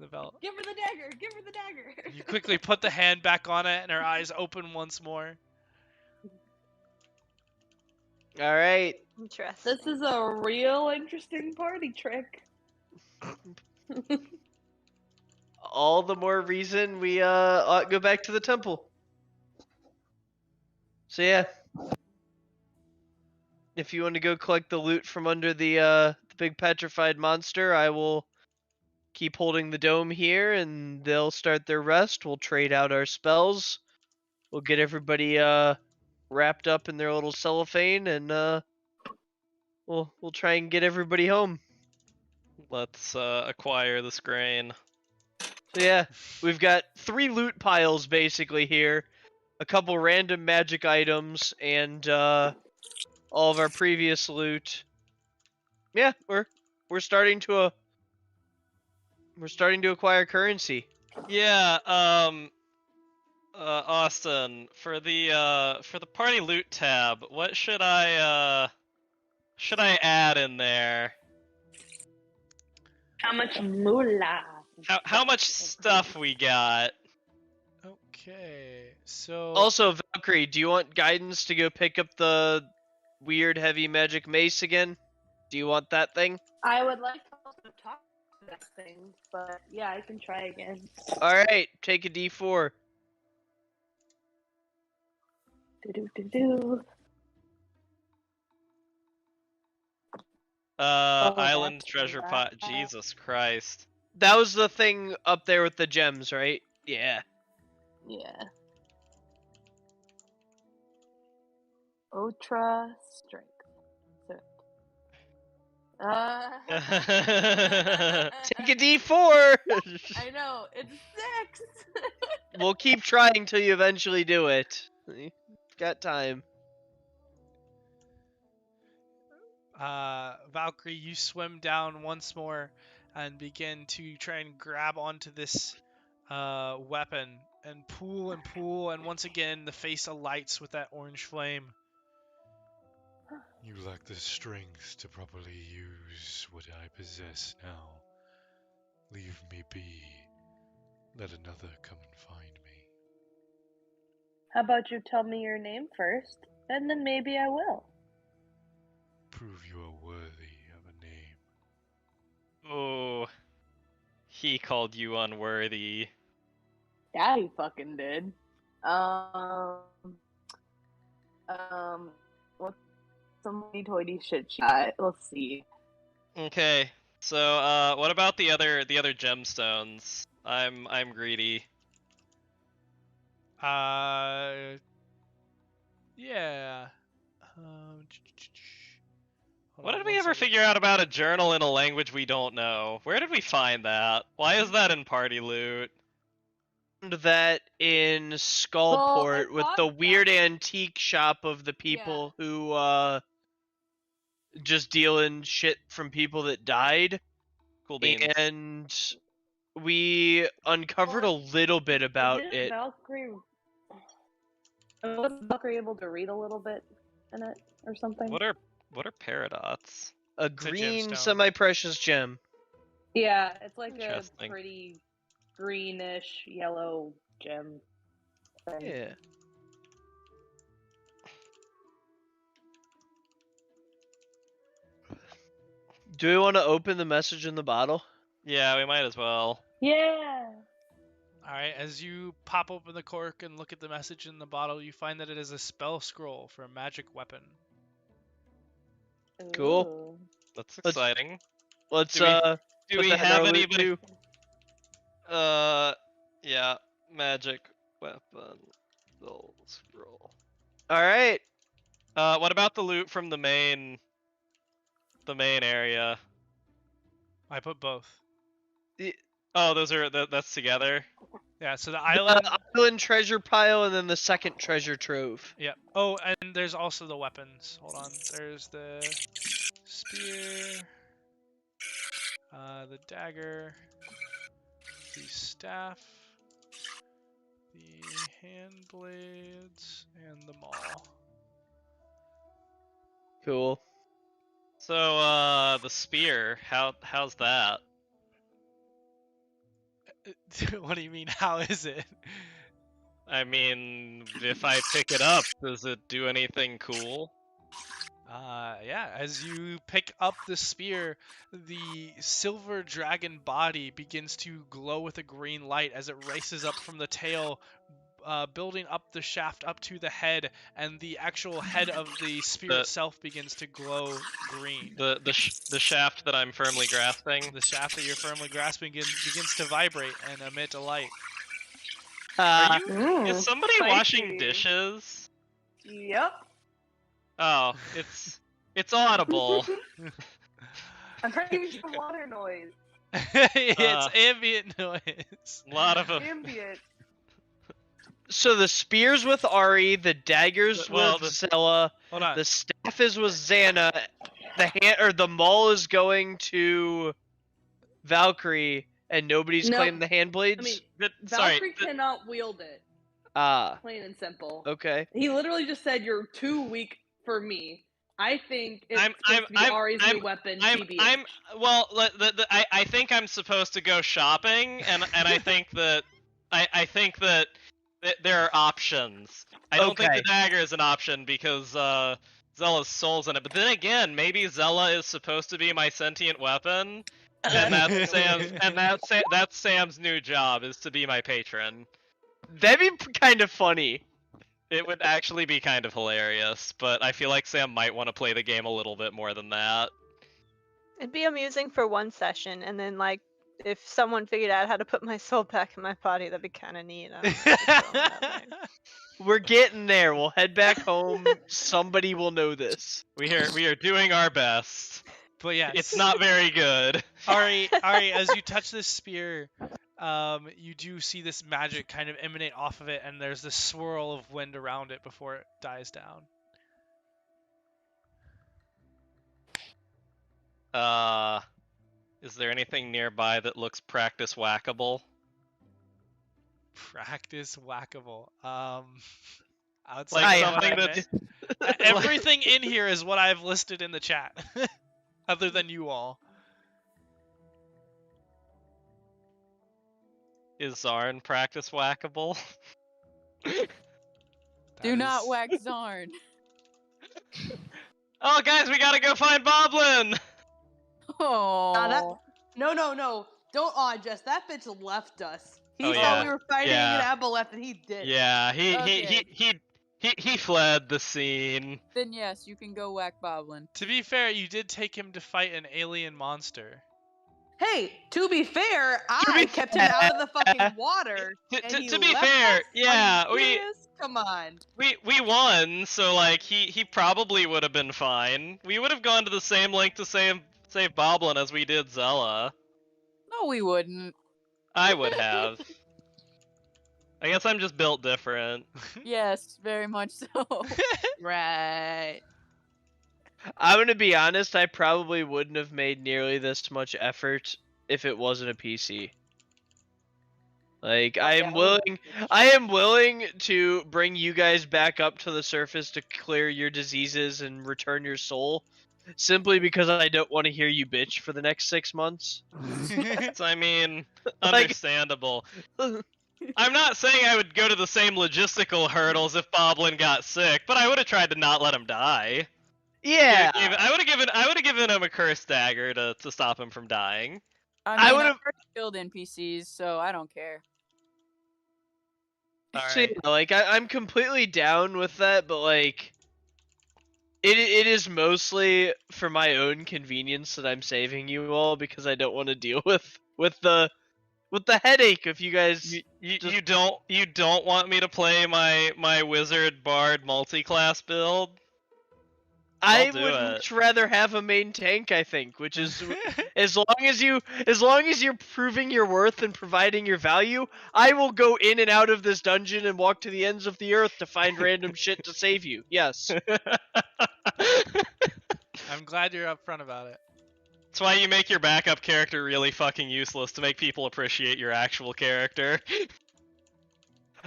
belt. Give her the dagger! Give her the dagger! You quickly put the hand back on it, and her eyes open once more. All right. Interesting. This is a real interesting party trick. All the more reason we ought to go back to the temple. So yeah, if you want to go collect the loot from under the big petrified monster, I will keep holding the dome here, and they'll start their rest. We'll trade out our spells. We'll get everybody wrapped up in their little cellophane, and we'll try and get everybody home. Let's acquire this grain. So yeah, we've got 3 loot piles basically here, a couple random magic items, and all of our previous loot. Yeah, we're starting to acquire currency. Yeah, Austin, for the party loot tab, what should I add in there? How much moolah? How much stuff we got? Okay, so Also, Valcrie, do you want guidance to go pick up the weird heavy magic mace again? Do you want that thing? I would like to also talk to that thing, but yeah, I can try again. Alright, take a d4. Do. Island that's treasure that. pot. Jesus Christ. That was the thing up there with the gems, right? Yeah. Yeah. Ultra strength. Take a d4! I know, it's 6! We'll keep trying till you eventually do it. You've got time. Valcrie, you swim down once more and begin to try and grab onto this weapon and pull, and once again the face alights with that orange flame. You lack the strength to properly use what I possess now. Leave me be. Let another come and find me. How about you tell me your name first, and then maybe I will. Prove you are worthy of a name. Oh, he called you unworthy. Yeah, he fucking did. What's some hoity-toity shit she got? Let's see. Okay, so what about the other gemstones? I'm greedy. Yeah. What did we ever figure out about a journal in a language we don't know? Where did we find that? Why is that in party loot? That in Skullport with thought the that- weird antique shop of the people who just deal in shit from people that died. Cool beans. And we uncovered a little bit about Didn't it. Valcrie... Was Valcrie able to read a little bit in it or something? What are paradots? A a green gemstone. semi-precious gem. Yeah, it's like a Interesting. pretty greenish yellow gem thing. Yeah. Do we want to open the message in the bottle? Yeah, we might as well. Yeah. All right, as you pop open the cork and look at the message in the bottle, you find that it is a spell scroll for a magic weapon. Cool. Ooh. That's Let's- exciting. Let's Do put we that in have our loot anybody? too. Yeah, magic weapon, soul scroll. All right. What about the loot from the main area? I put both. Oh, that's together. Yeah, so the The island. island treasure pile and then the second treasure trove. Yeah. Oh, and there's also the weapons. Hold on. There's the spear, the dagger, the staff, the hand blades, and the maul. Cool. So, the spear. How's that? What do you mean? How is it? I mean, if I pick it up, does it do anything cool? Yeah, as you pick up the spear, the silver dragon body begins to glow with a green light as it races up from the tail, building up the shaft up to the head, and the actual head of the spear The- itself begins to glow green. The shaft that I'm firmly grasping. The shaft that you're firmly grasping begins to vibrate and emit a light. Are you? Mm, Is somebody spicy. washing dishes? Yep. Oh, it's audible. I'm trying to use the water noise. It's ambient noise. A lot of them. Ambient. So the spears with Ari, the daggers Well, with Zella, Hold on. the staff is with Zannah, the maul is going to Valcrie, and nobody's No. claimed the hand blades. I mean, Sorry. Valcrie cannot wield it. Ah, Plain and simple. okay. He literally just said you're too weak for me. I think it's I'm supposed to be Ari's new weapon, TBH. well. I think I'm supposed to go shopping, and I think that there are options. I don't think the Okay. dagger is an option because Zella's soul's in it. But then again, maybe Zella is supposed to be my sentient weapon, and that's Sam's new job is to be my patron. That'd be kind of funny. It would actually be kind of hilarious, but I feel like Sam might want to play the game a little bit more than that. It'd be amusing for one session, and then like if someone figured out how to put my soul back in my body, that'd be kind of neat. I don't know, just throwing that out there. We're getting there. We'll head back home. Somebody will know this. We are doing our best. But yeah, It's not very good. Ari, as you touch this spear, you do see this magic kind of emanate off of it, and there's this swirl of wind around it before it dies down. Is there anything nearby that looks practice whackable? Practice whackable. I would say Like no something comment. that's Everything in here is what I've listed in the chat, other than you all. Is Zarn practice whackable? Do not whack Zarn. Oh, guys, we gotta go find Boblin! Oh. No. Don't awe, Jess. That bitch left us. He Oh, thought yeah. we were fighting Yeah. in Aboleth, and he did. Yeah, Okay. he fled the scene. Then yes, you can go whack Boblin. To be fair, you did take him to fight an alien monster. Hey, to be fair, I kept him out of the fucking water. and he To be left fair, us? yeah, Are you serious? Come on. we won, so like he probably would have been fine. We would have gone to the same length to save Boblin as we did Zella. No, we wouldn't. I would have. I guess I'm just built different. Yes, very much so. Right. I'm gonna be honest. I probably wouldn't have made nearly this much effort if it wasn't a PC. Like I am willing to bring you guys back up to the surface to clear your diseases and return your soul, simply because I don't want to hear you bitch for the next 6 months. So, I mean, understandable. I'm not saying I would go to the same logistical hurdles if Boblin got sick, but I would have tried to not let him die. Yeah, I would have given him a cursed dagger to stop him from dying. I would've- I've already killed NPCs, so I don't care. So, yeah, like I'm completely down with that, but like it is mostly for my own convenience that I'm saving you all because I don't want to deal with the headache if you guys You don't want me to play my wizard bard multi-class build? I I'll do would it. much rather have a main tank, I think, which is as long as you're proving your worth and providing your value, I will go in and out of this dungeon and walk to the ends of the earth to find random shit to save you. Yes. I'm glad you're upfront about it. That's why you make your backup character really fucking useless, to make people appreciate your actual character.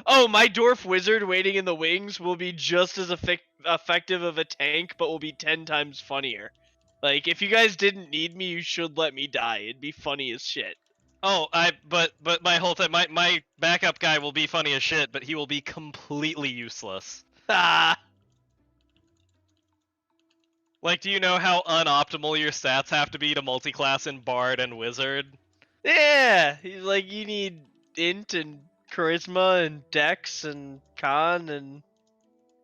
Oh, my dwarf wizard waiting in the wings will be just as effective of a tank, but will be 10 times funnier. Like, if you guys didn't need me, you should let me die. It'd be funny as shit. Oh, but my whole time, my backup guy will be funny as shit, but he will be completely useless. Ah. Like, do you know how unoptimal your stats have to be to multi-class in bard and wizard? Yeah, he's like, you need int and charisma and dex and con and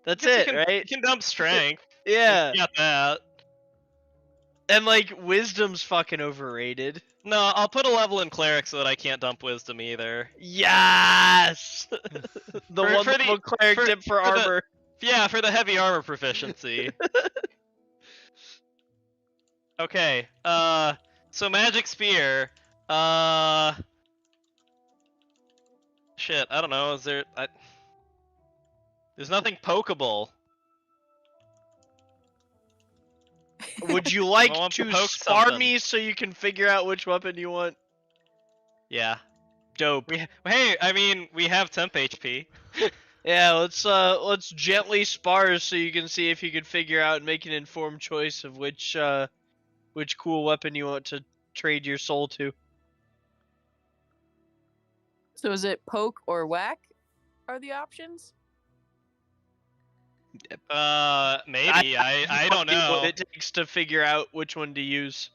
that's it, right? You can dump strength. Yeah. You got that. And like wisdom's fucking overrated. No, I'll put a level in cleric so that I can't dump wisdom either. Yes. The For- one for the- level cleric for- tip for for the- armor. Yeah, for the heavy armor proficiency. Okay, so magic spear, shit, I don't know, is there, there's nothing pokeable. Would you like I want to to poke spar something. me so you can figure out which weapon you want? Yeah. Dope. Hey, I mean, we have temp HP. Yeah, let's gently spar so you can see if you can figure out and make an informed choice of which cool weapon you want to trade your soul to. So is it poke or whack? Are the options? Maybe. I don't no idea know. what it takes to figure out which one to use.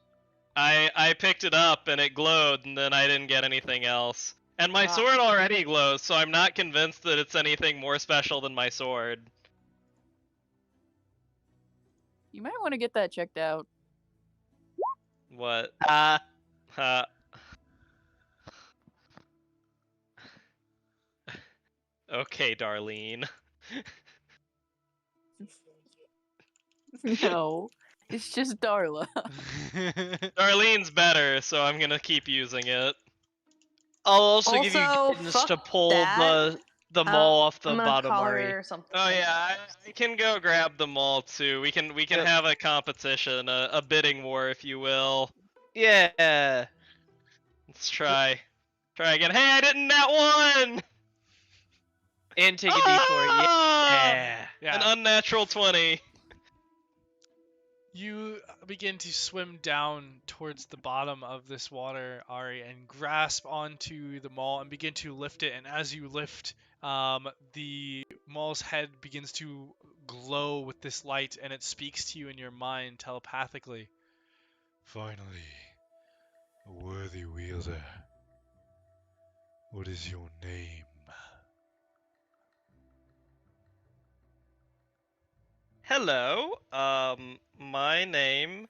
I picked it up and it glowed, and then I didn't get anything else. And my Ah. sword already glows, so I'm not convinced that it's anything more special than my sword. You might want to get that checked out. What? Uh, Okay, Darlene. No, it's just Darla. Darlene's better, so I'm gonna keep using it. I'll also give you Also, guidance to fuck pull that. the maul off the I'm gonna bottom, call Ari. her something. Oh yeah, I can go grab them all too. We can Yep. have a competition, a bidding war, if you will. Yeah. Let's try. Try again. Hey, I didn't that one. And take a D4. Ah! Yeah. Yeah. An unnatural 20. You begin to swim down towards the bottom of this water, Ari, and grasp onto the maul and begin to lift it. And as you lift, the maul's head begins to glow with this light, and it speaks to you in your mind telepathically. Finally, a worthy wielder. What is your name? Hello. My name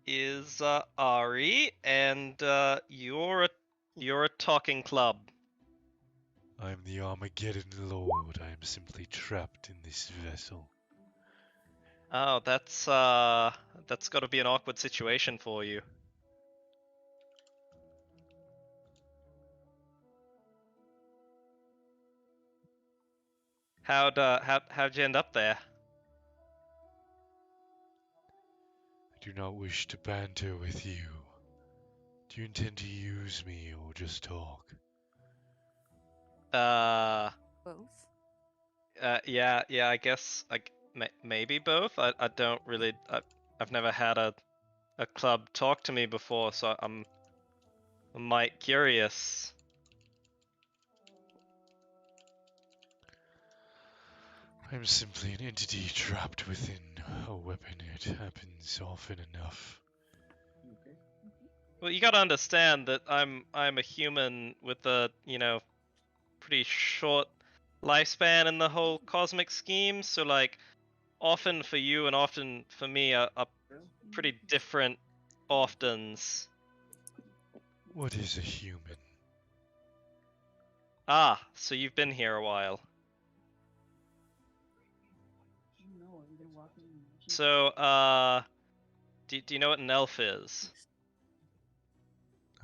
is Ari, and you're a talking club. I'm the Armageddon Lord. I am simply trapped in this vessel. Oh, that's got to be an awkward situation for you. How'd you end up there? I do not wish to banter with you. Do you intend to use me or just talk? Both. Yeah, I guess maybe both. I don't really. I've never had a club talk to me before, so I'm might curious. I'm simply an entity trapped within a weapon. It happens often enough. Well, you gotta understand that I'm a human with a pretty short lifespan in the whole cosmic scheme. So like, often for you and often for me are pretty different oftens. What is a human? Ah, so you've been here a while. So, do you know what an elf is?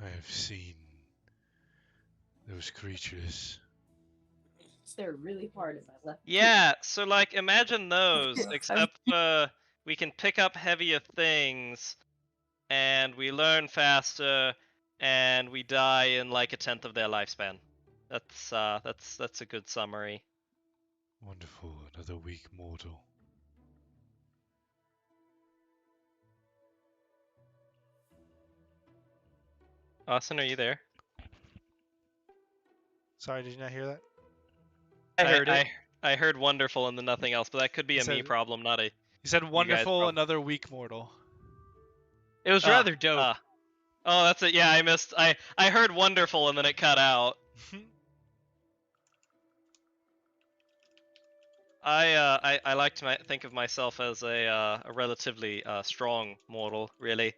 I have seen those creatures. They're really hard if I left. Yeah, so like imagine those, except we can pick up heavier things, and we learn faster, and we die in like a tenth of their lifespan. That's a good summary. Wonderful, another weak mortal. Austin, are you there? Sorry, did you not hear that? I heard it. I heard wonderful and then nothing else, but that could be You a me said- problem, not a. You said wonderful, prob- another weak mortal. It was rather dope. Oh, that's it. Yeah, I missed. I heard wonderful and then it cut out. I like to think of myself as a relatively strong mortal, really.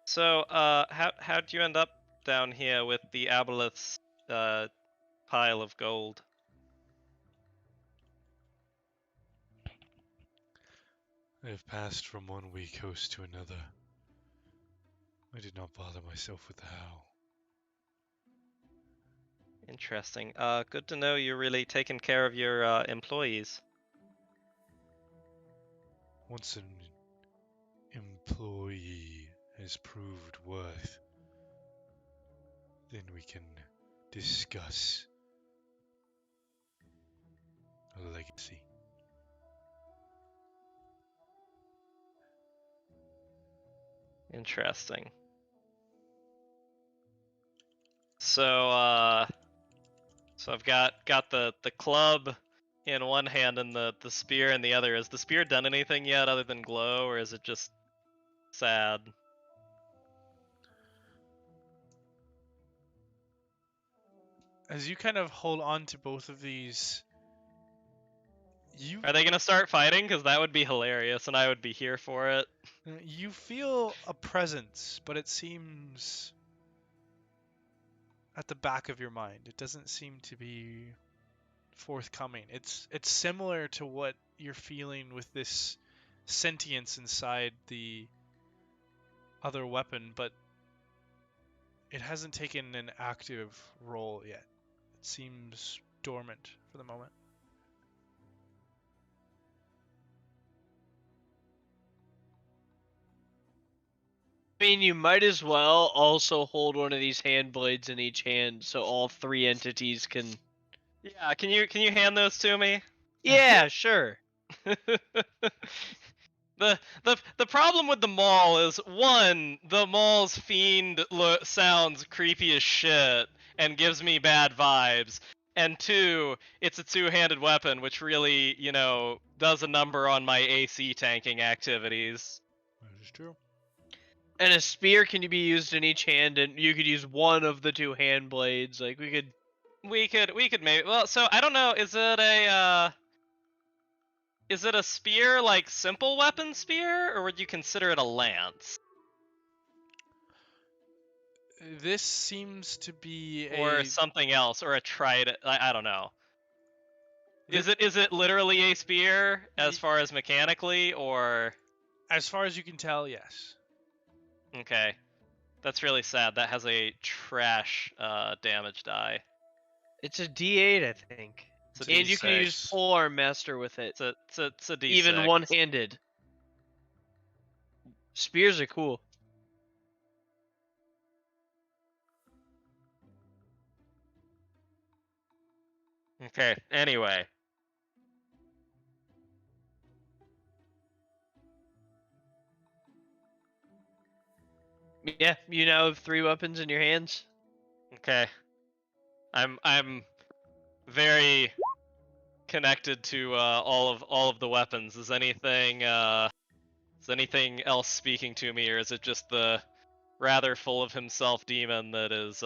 So how'd you end up down here with the Aboleth's pile of gold? I have passed from one weak host to another. I did not bother myself with the how. Interesting. Good to know you're really taking care of your employees. Once an employee has proved worth, then we can discuss a legacy. Interesting. So I've got the club in one hand and the spear in the other. Has the spear done anything yet other than glow, or is it just sad? As you kind of hold on to both of these, you Are they gonna start fighting? Because that would be hilarious, and I would be here for it. you feel a presence, but it seems at the back of your mind. It doesn't seem to be forthcoming. It's similar to what you're feeling with this sentience inside the other weapon, but it hasn't taken an active role yet. It seems dormant for the moment. I mean, you might as well also hold one of these hand blades in each hand, so all three entities can. Yeah, can you hand those to me? Yeah, sure. The problem with the mall is, one, the mall's fiend sounds creepy as shit and gives me bad vibes, and two, it's a two-handed weapon, which really, does a number on my AC tanking activities. That is true. And a spear can be used in each hand, and you could use one of the two hand blades. Like we could. We could maybe. Well, so I don't know. Is it a spear, like simple weapon spear, or would you consider it a lance? This seems to be Or something else, or a trident. I don't know. Is it literally a spear as far as mechanically, or? As far as you can tell, yes. Okay, that's really sad. That has a trash damage die. It's a D8, I think. It's a And you can D6. use polearm master with it. It's a D6. Even one-handed. Spears are cool. Okay. Anyway. Yeah, you now have 3 weapons in your hands. Okay. I'm very connected to all of the weapons. Is anything else speaking to me, or is it just the rather full of himself demon that is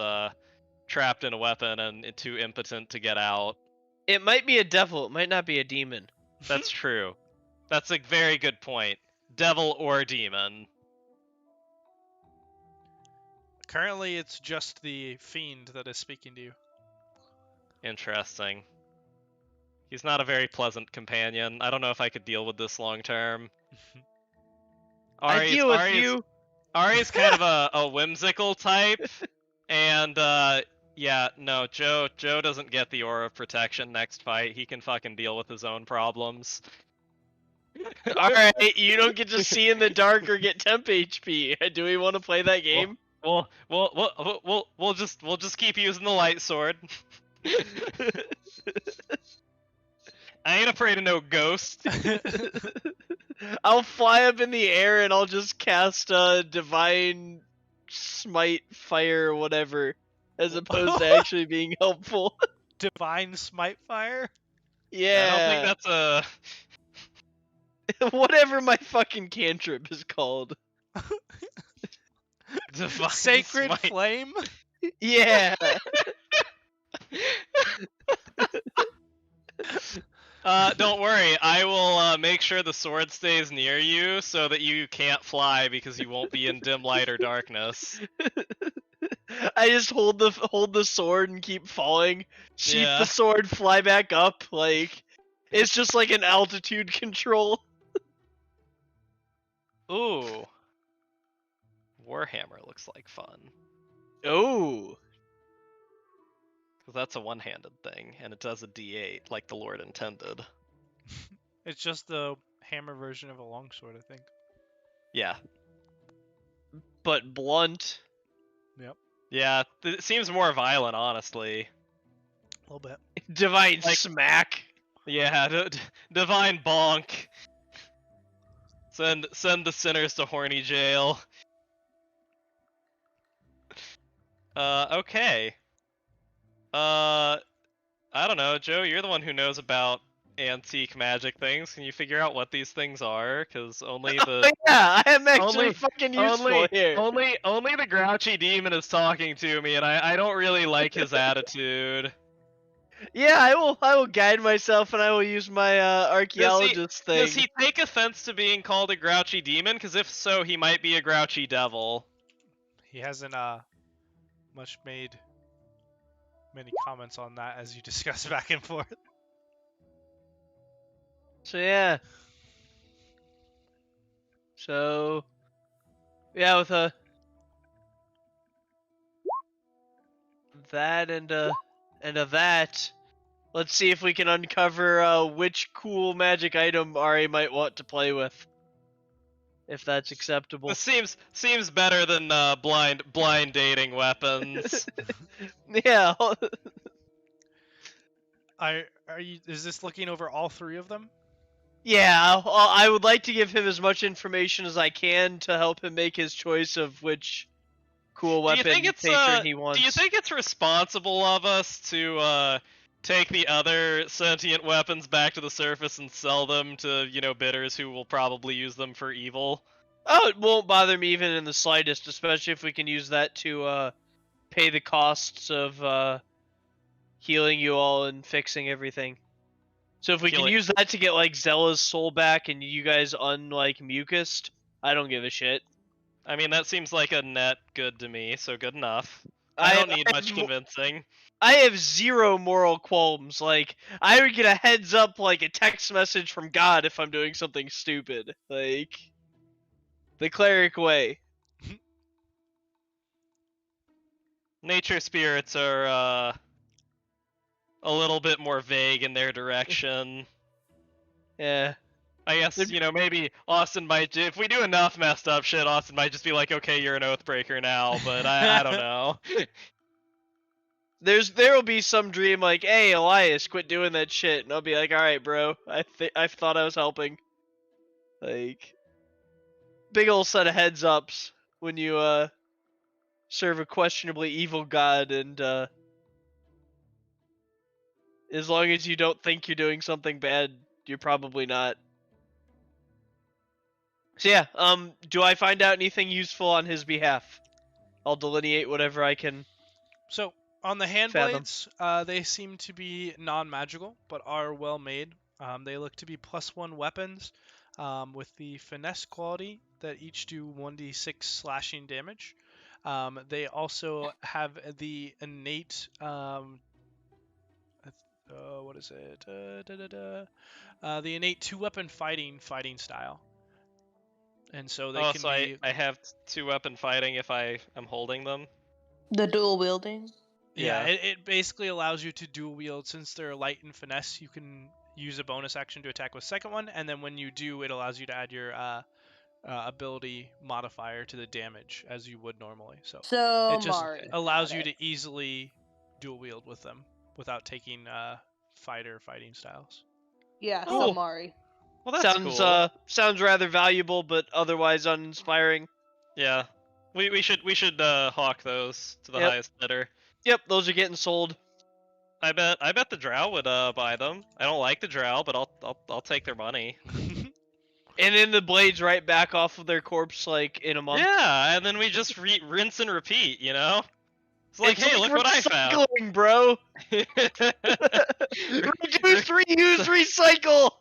trapped in a weapon and too impotent to get out? It might be a devil, it might not be a demon. That's true. That's a very good point. Devil or demon. Currently, it's just the fiend that is speaking to you. Interesting. He's not a very pleasant companion. I don't know if I could deal with this long term. I deal with you. Ari's kind of a whimsical type, and yeah, no, Joe doesn't get the aura of protection next fight. He can fucking deal with his own problems. Alright, you don't get to see in the dark or get temp HP. Do we want to play that game? We'll just keep using the light sword. I ain't afraid of no ghost. I'll fly up in the air and I'll just cast divine smite fire or whatever, as opposed to actually being helpful. Divine smite fire? Yeah. I don't think that's a whatever my fucking cantrip is called. divine Sacred smite. flame? Yeah. Don't worry. I will make sure the sword stays near you so that you can't fly because you won't be in dim light or darkness. I just hold the sword and keep falling. Sheath Yeah. the sword, fly back up. Like it's just like an altitude control. Ooh. Warhammer looks like fun. Oh. Because that's a one-handed thing, and it does a D8, like the Lord intended. It's just the hammer version of a longsword, I think. Yeah. But blunt. Yep. Yeah, it seems more violent, honestly. A little bit. Divine Like- smack. Yeah, divine bonk. Send the sinners to horny jail. Okay. I don't know, Joe. You're the one who knows about antique magic things. Can you figure out what these things are? Because only the Yeah, I am actually Only- fucking useful here. only the grouchy demon is talking to me, and I don't really like his attitude. Yeah, I will guide myself and I will use my archaeologist thing. Does he take offense to being called a grouchy demon? Because if so, he might be a grouchy devil. He hasn't much made many comments on that as you discuss back and forth. So yeah. So yeah, with that and a that, let's see if we can uncover which cool magic item Ari might want to play with. If that's acceptable. This seems better than blind dating weapons. Yeah. Are you? Is this looking over all three of them? Yeah, I would like to give him as much information as I can to help him make his choice of which cool Do you weapon think it's patron he wants. Do you think it's responsible of us to take the other sentient weapons back to the surface and sell them to, bidders who will probably use them for evil? Oh, it won't bother me even in the slightest, especially if we can use that to pay the costs of healing you all and fixing everything. So if we can Healing- use that to get like Zella's soul back and you guys unlike mucused, I don't give a shit. I mean, that seems like a net good to me, so good enough. I don't need much convincing. I have zero moral qualms. Like, I would get a heads up, like a text message from God if I'm doing something stupid. Like, the cleric way. Nature spirits are a little bit more vague in their direction. Yeah. I guess, maybe Austin might, if we do enough messed up shit, Austin might just be like, okay, you're an Oathbreaker now, but I don't know. There will be some dream like, hey, Elias, quit doing that shit. And I'll be like, alright, bro. I thought I was helping. Like, big ol' set of heads ups when you, serve a questionably evil god and, as long as you don't think you're doing something bad, you're probably not. So yeah, do I find out anything useful on his behalf? I'll delineate whatever I can. So on the hand Fathom. blades, they seem to be non-magical, but are well made. They look to be +1 weapons, with the finesse quality that each do 1d6 slashing damage. They also have the innate, what is it? The innate 2-weapon fighting style. And so they can So be. I have 2-weapon fighting if I am holding them. The dual wielding. Yeah, Yeah. it basically allows you to dual wield. Since they're light and finesse, you can use a bonus action to attack with second one, and then when you do, it allows you to add your ability modifier to the damage as you would normally. So So it just Mari. allows Got you it. to easily dual wield with them without taking fighting styles. Yeah, Cool. so Mari. Well, that's cool. Sounds rather valuable, but otherwise uninspiring. Yeah. We should hawk those to the Yep. highest bidder. Yep, those are getting sold. I bet the drow would buy them. I don't like the drow, but I'll take their money. And then the blades right back off of their corpse like in a month. Yeah, and then we just rinse and repeat, It's like, hey, look we're what I found. recycling, bro. Reduce, reuse, recycle.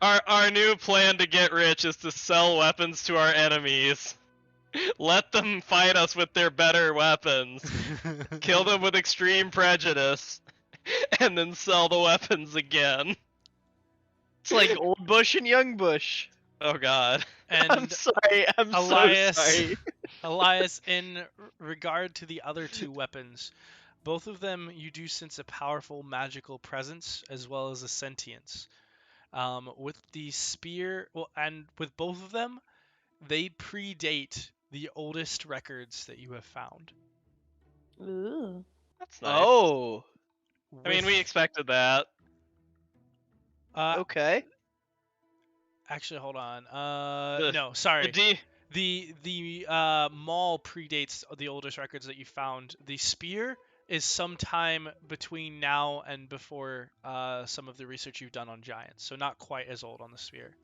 Our new plan to get rich is to sell weapons to our enemies. Let them fight us with their better weapons. Kill them with extreme prejudice. And then sell the weapons again. It's like old Bush and young Bush. Oh god. I'm And sorry. I'm Elias, so sorry. Elias, in regard to the other 2 weapons, both of them you do sense a powerful magical presence as well as a sentience. With the spear, and with both of them, they predate the oldest records that you have found. Ooh. That's nice. Oh, I mean, we With- expected that. okay. Actually, hold on. The- No, sorry. The The maul predates the oldest records that you found. The spear is sometime between now and before some of the research you've done on giants, so not quite as old on the spear.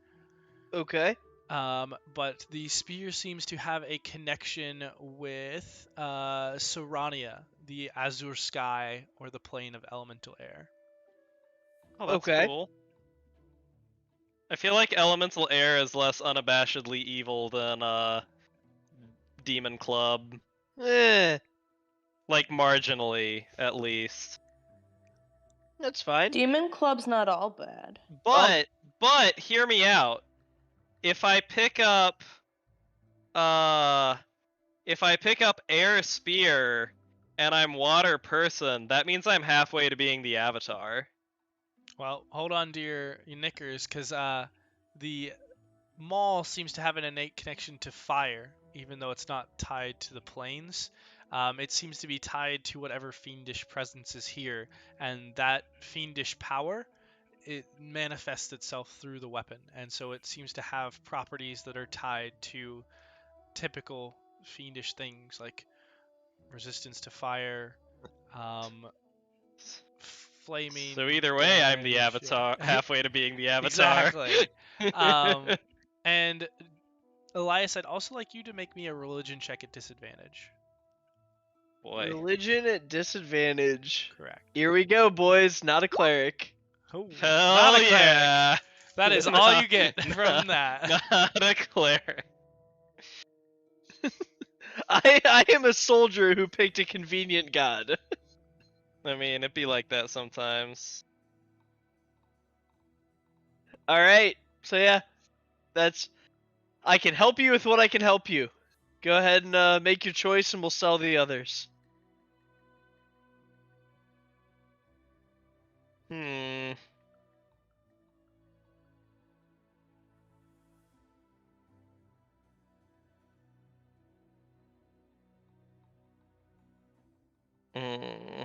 Okay. But the spear seems to have a connection with Sorania, the azure sky, or the plane of elemental air. Oh, that's Okay. cool. I feel like elemental air is less unabashedly evil than demon club, Eh, like marginally at least. that's fine. Demon Club's not all bad. But hear me out. If I pick up air spear and I'm water person, that means I'm halfway to being the avatar. Well, hold on to your knickers, because the maul seems to have an innate connection to fire, even though it's not tied to the planes. It seems to be tied to whatever fiendish presence is here, and that fiendish power, it manifests itself through the weapon, and so it seems to have properties that are tied to typical fiendish things like resistance to fire, flaming. So either way, I'm the damage, avatar, yeah. halfway to being the avatar. Exactly. And Elias, I'd also like you to make me a religion check at disadvantage. Boy. Religion at disadvantage. Correct. Here we go, boys. Not a cleric. Oh, Hell not a cleric. yeah! That is all you get from that. Not a cleric. I am a soldier who picked a convenient god. I mean, it'd be like that sometimes. All right. So yeah, that's. I can help you with what I can help you. Go ahead and make your choice, and we'll sell the others. Hmm. Hmm.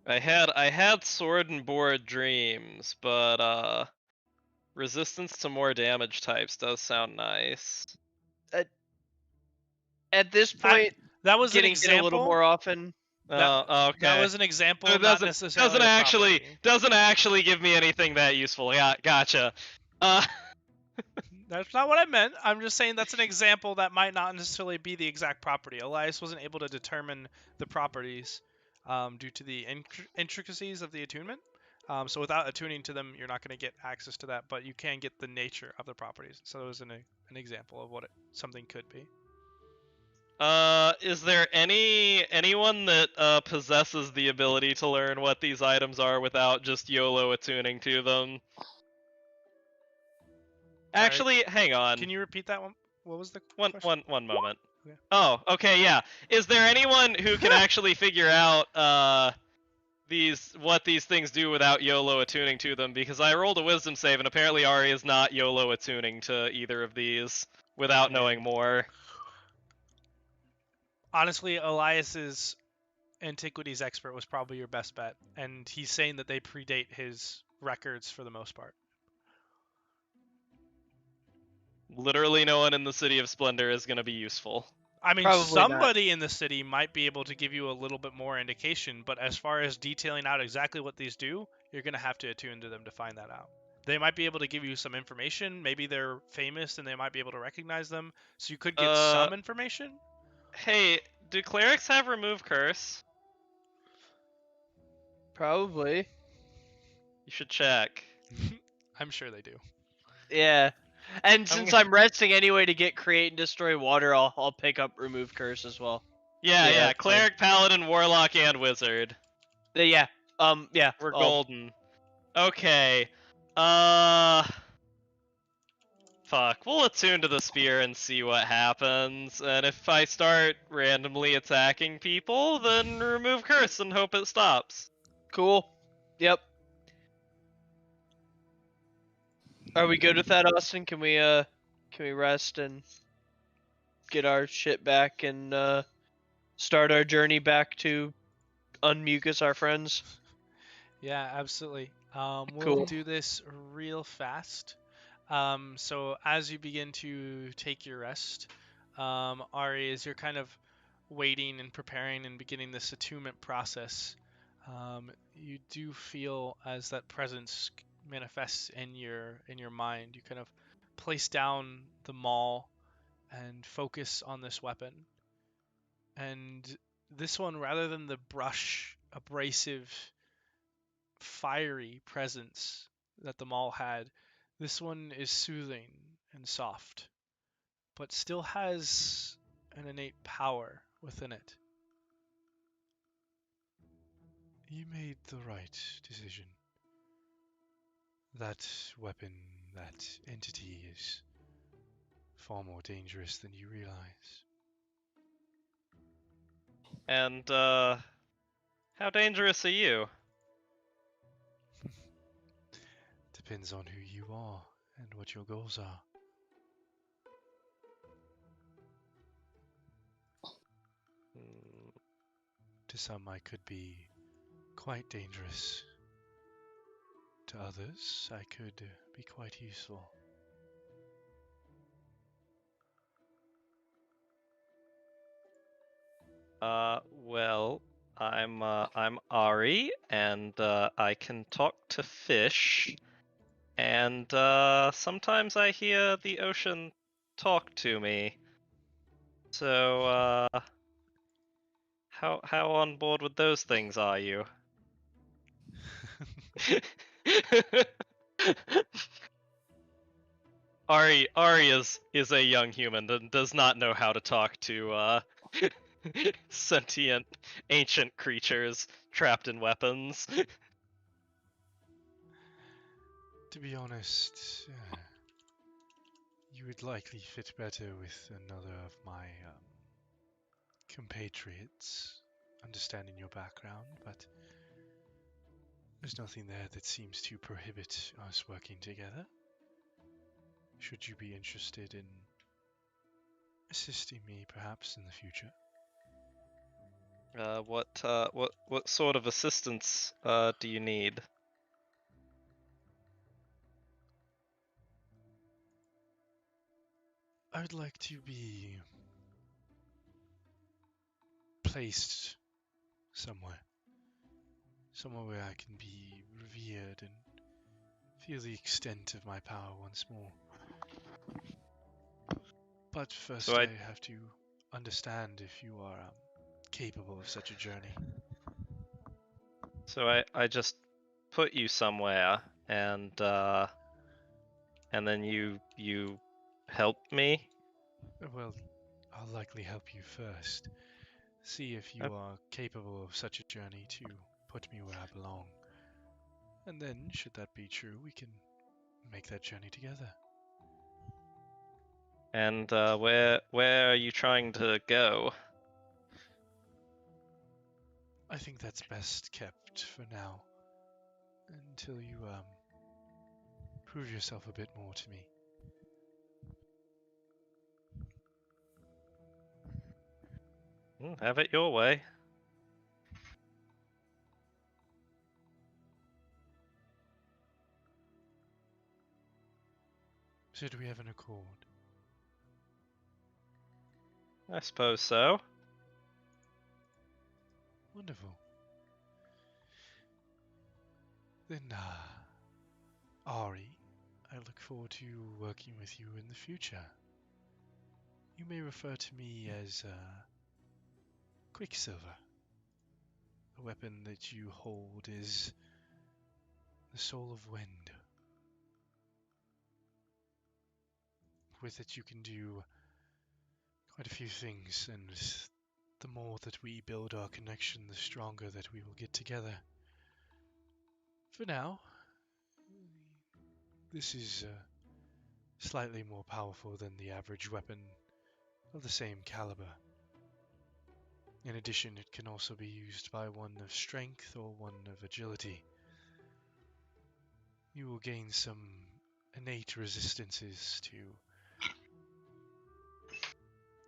I had sword and board dreams, but resistance to more damage types does sound nice. At this point, That was an getting hit example. a little more often. Okay. That was an example, So it not necessarily a property. doesn't actually give me anything that useful. Yeah, gotcha. That's not what I meant. I'm just saying that's an example that might not necessarily be the exact property. Elias wasn't able to determine the properties due to the intricacies of the attunement. So without attuning to them, you're not going to get access to that, but you can get the nature of the properties. So it was an example of what something could be. Is there anyone that possesses the ability to learn what these items are without just YOLO attuning to them? Sorry. Actually, hang on. Can you repeat that one? What was the One question? moment. Okay. Oh, okay, yeah. Is there anyone who can actually figure out what these things do without YOLO attuning to them? Because I rolled a wisdom save and apparently Ari is not YOLO attuning to either of these without knowing more. Honestly, Elias's antiquities expert was probably your best bet, and he's saying that they predate his records for the most part. Literally no one in the City of Splendor is going to be useful. I mean, Probably somebody in the city might be able to give you a little bit more indication, but as far as detailing out exactly what these do, you're going to have to attune to them to find that out. They might be able to give you some information. Maybe they're famous and they might be able to recognize them, so you could get some information. Hey, do clerics have remove curse? Probably. You should check. I'm sure they do. Yeah. And since I'm resting anyway to get create and destroy water, I'll pick up remove curse as well. Yeah, Yeah, yeah. that's Cleric, paladin, warlock, and wizard. Yeah. Yeah. We're I'll- golden. Okay. Fuck. We'll attune to the spear and see what happens. And if I start randomly attacking people, then remove curse and hope it stops. Cool. Yep. Are we good with that, Austin? Can we Can we rest and get our shit back and start our journey back to unmucus our friends? Yeah, absolutely. We'll Cool. do this real fast. So as you begin to take your rest, Ari, as you're kind of waiting and preparing and beginning this attunement process, you do feel as that presence manifests in your mind. You kind of place down the maul and focus on this weapon. And this one, rather than the brush, abrasive, fiery presence that the maul had, this one is soothing and soft, but still has an innate power within it. You made the right decision. That weapon, that entity is far more dangerous than you realize. And how dangerous are you? Depends on who you are and what your goals are. Hmm, To some, I could be quite dangerous. To others, I could be quite useful. Well, I'm Ari, and I can talk to fish, and sometimes I hear the ocean talk to me. So, how on board with those things are you? Ari is a young human and does not know how to talk to sentient ancient creatures trapped in weapons. To be honest, you would likely fit better with another of my compatriots, understanding your background, but there's nothing there that seems to prohibit us working together. Should you be interested in assisting me perhaps in the future? What sort of assistance do you need? I would like to be placed somewhere. Somewhere where I can be revered and feel the extent of my power once more. But first So I have to understand if you are capable of such a journey. I just put you somewhere and then you help me. Well, I'll likely help you first. See if you are capable of such a journey to put me where I belong. And then, should that be true, we can make that journey together. And where are you trying to go? I think that's best kept for now, until you prove yourself a bit more to me. Have it your way. So do we have an accord? I suppose so. Wonderful. Then, Ari, I look forward to working with you in the future. You may refer to me as Quicksilver. The weapon that you hold is the soul of wind. With it you can do quite a few things, and the more that we build our connection, the stronger that we will get together. For now, this is slightly more powerful than the average weapon of the same caliber. In addition, it can also be used by one of strength or one of agility. You will gain some innate resistances to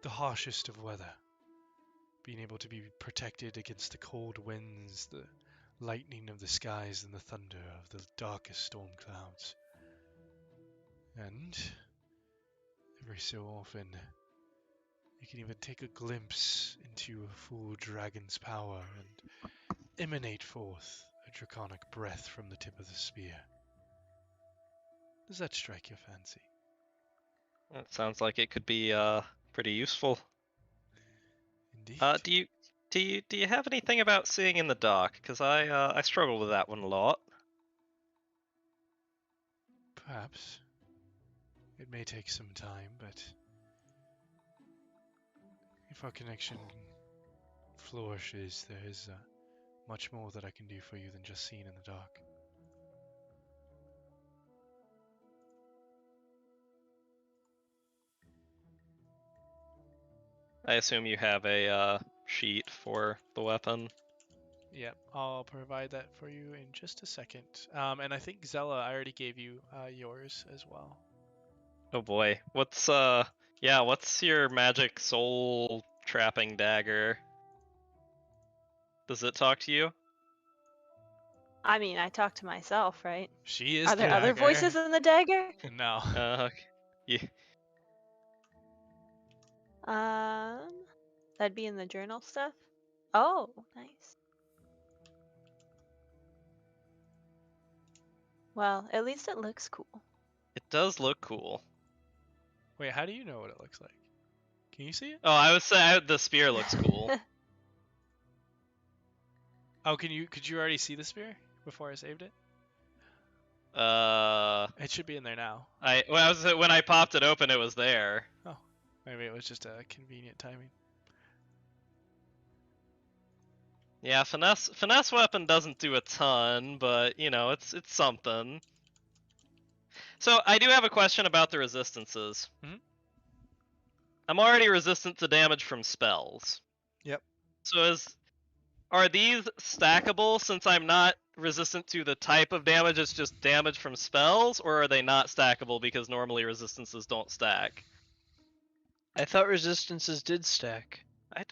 the harshest of weather. Being able to be protected against the cold winds, the lightning of the skies, and the thunder of the darkest storm clouds. And every so often, you can even take a glimpse into a full dragon's power and emanate forth a draconic breath from the tip of the spear. Does that strike your fancy? That sounds like it could be pretty useful. Indeed. Do you have anything about seeing in the dark? Because I struggle with that one a lot. Perhaps. It may take some time, but if our connection flourishes, there is much more that I can do for you than just seeing in the dark. I assume you have a sheet for the weapon. Yep, I'll provide that for you in just a second. And I think Zella, I already gave you yours as well. Oh boy, what's your magic soul trapping dagger? Does it talk to you? I mean, I talk to myself, right? She is Are there the other dagger. voices in the dagger? No. Yeah. That'd be in the journal stuff. Oh, nice. Well, at least it looks cool. It does look cool. Wait, how do you know what it looks like? Can you see it? Oh, I would say the spear looks cool. Oh, could you already see the spear before I saved it? It should be in there now. When I popped it open, it was there. Oh, maybe it was just a convenient timing. Yeah, finesse weapon doesn't do a ton, but you know, it's something. So I do have a question about the resistances. Mhm. I'm already resistant to damage from spells. Yep. So are these stackable since I'm not resistant to the type of damage, it's just damage from spells, or are they not stackable because normally resistances don't stack? I thought resistances did stack. I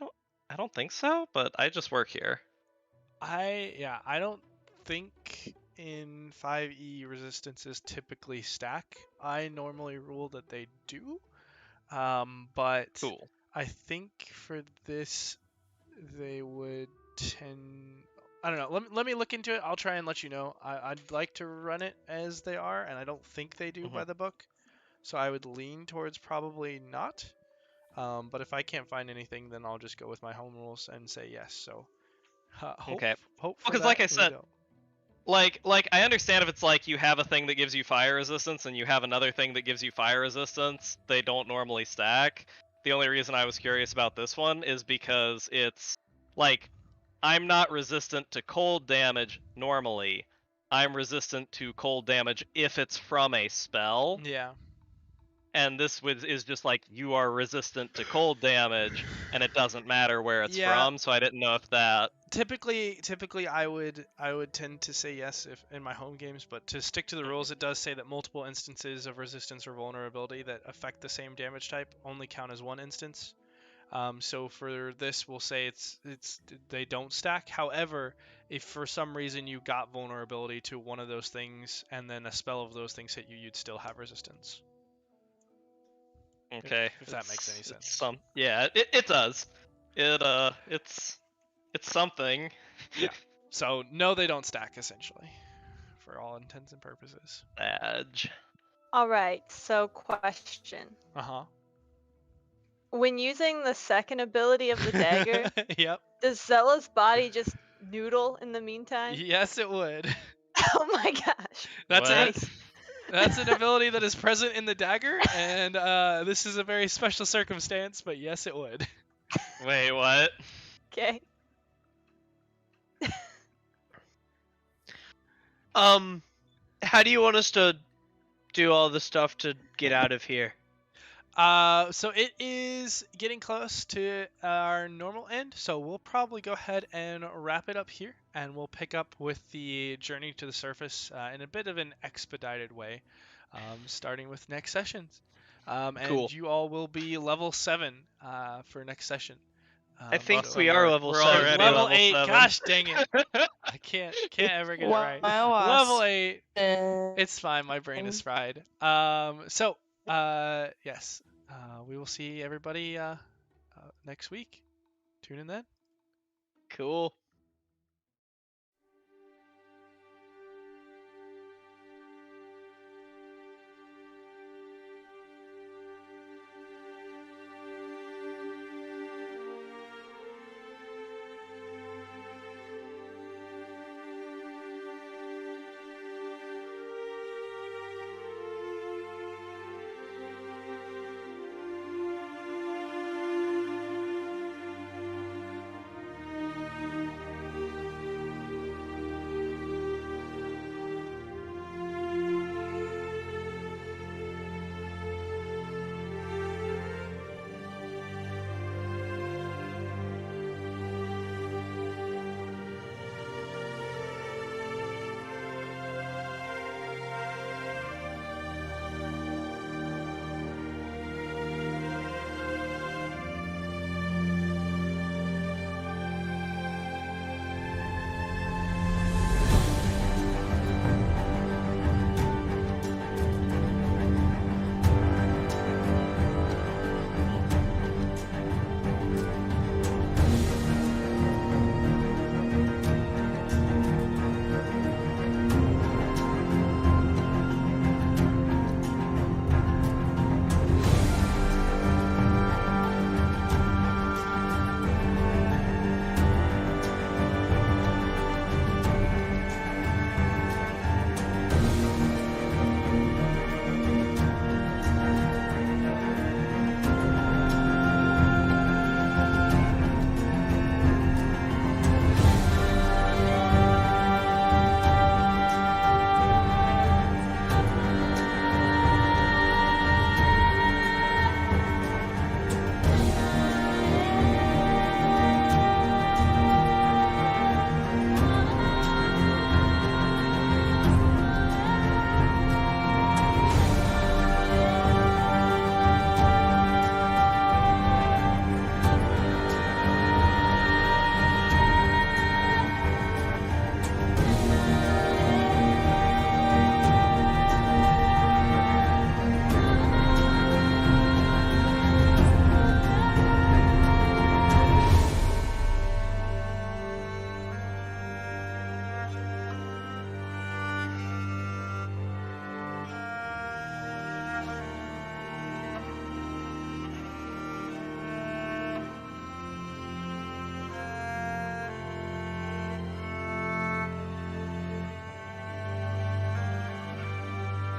don't think so, but I just work here. I don't think in 5e resistances typically stack. I normally rule that they do. But Cool. I think for this they would tend. I don't know. Let me look into it. I'll try and let you know. I'd like to run it as they are, and I don't think they do by the book. So I would lean towards probably not. But if I can't find anything, then I'll just go with my home rules and say yes. So Okay. hope for Because that, like I we said, don't. like I understand if it's like you have a thing that gives you fire resistance and you have another thing that gives you fire resistance, they don't normally stack. The only reason I was curious about this one is because it's like I'm not resistant to cold damage normally. I'm resistant to cold damage if it's from a spell. Yeah. And this is just like you are resistant to cold damage and it doesn't matter where it's Yeah. from, so I didn't know if that Typically I would tend to say yes if in my home games, but to stick to the rules, it does say that multiple instances of resistance or vulnerability that affect the same damage type only count as one instance. So for this, we'll say it's they don't stack. However, if for some reason you got vulnerability to one of those things and then a spell of those things hit you, you'd still have resistance. Okay. If that makes any sense. It does. It's something. Yeah. So no, they don't stack essentially, for all intents and purposes. Badge. All right. So, question: Uh when using the second ability of the dagger, huh. Yep. does Zella's body just noodle in the meantime? Yes, it would. Oh my gosh. That's What? it. That's an ability that is present in the dagger, and this is a very special circumstance, but yes, it would. Wait, what? Okay. How do you want us to do all the stuff to get out of here? So it is getting close to our normal end, so we'll probably go ahead and wrap it up here, and we'll pick up with the journey to the surface in a bit of an expedited way, starting with next sessions. Cool. And you all will be level 7 for next session. I think so we are we're- level we're 7. already level level 8. 7. Gosh dang it! I can't ever get it right. Level 8. It's fine. My brain is fried. Yes. We will see everybody next week. Tune in then. Cool.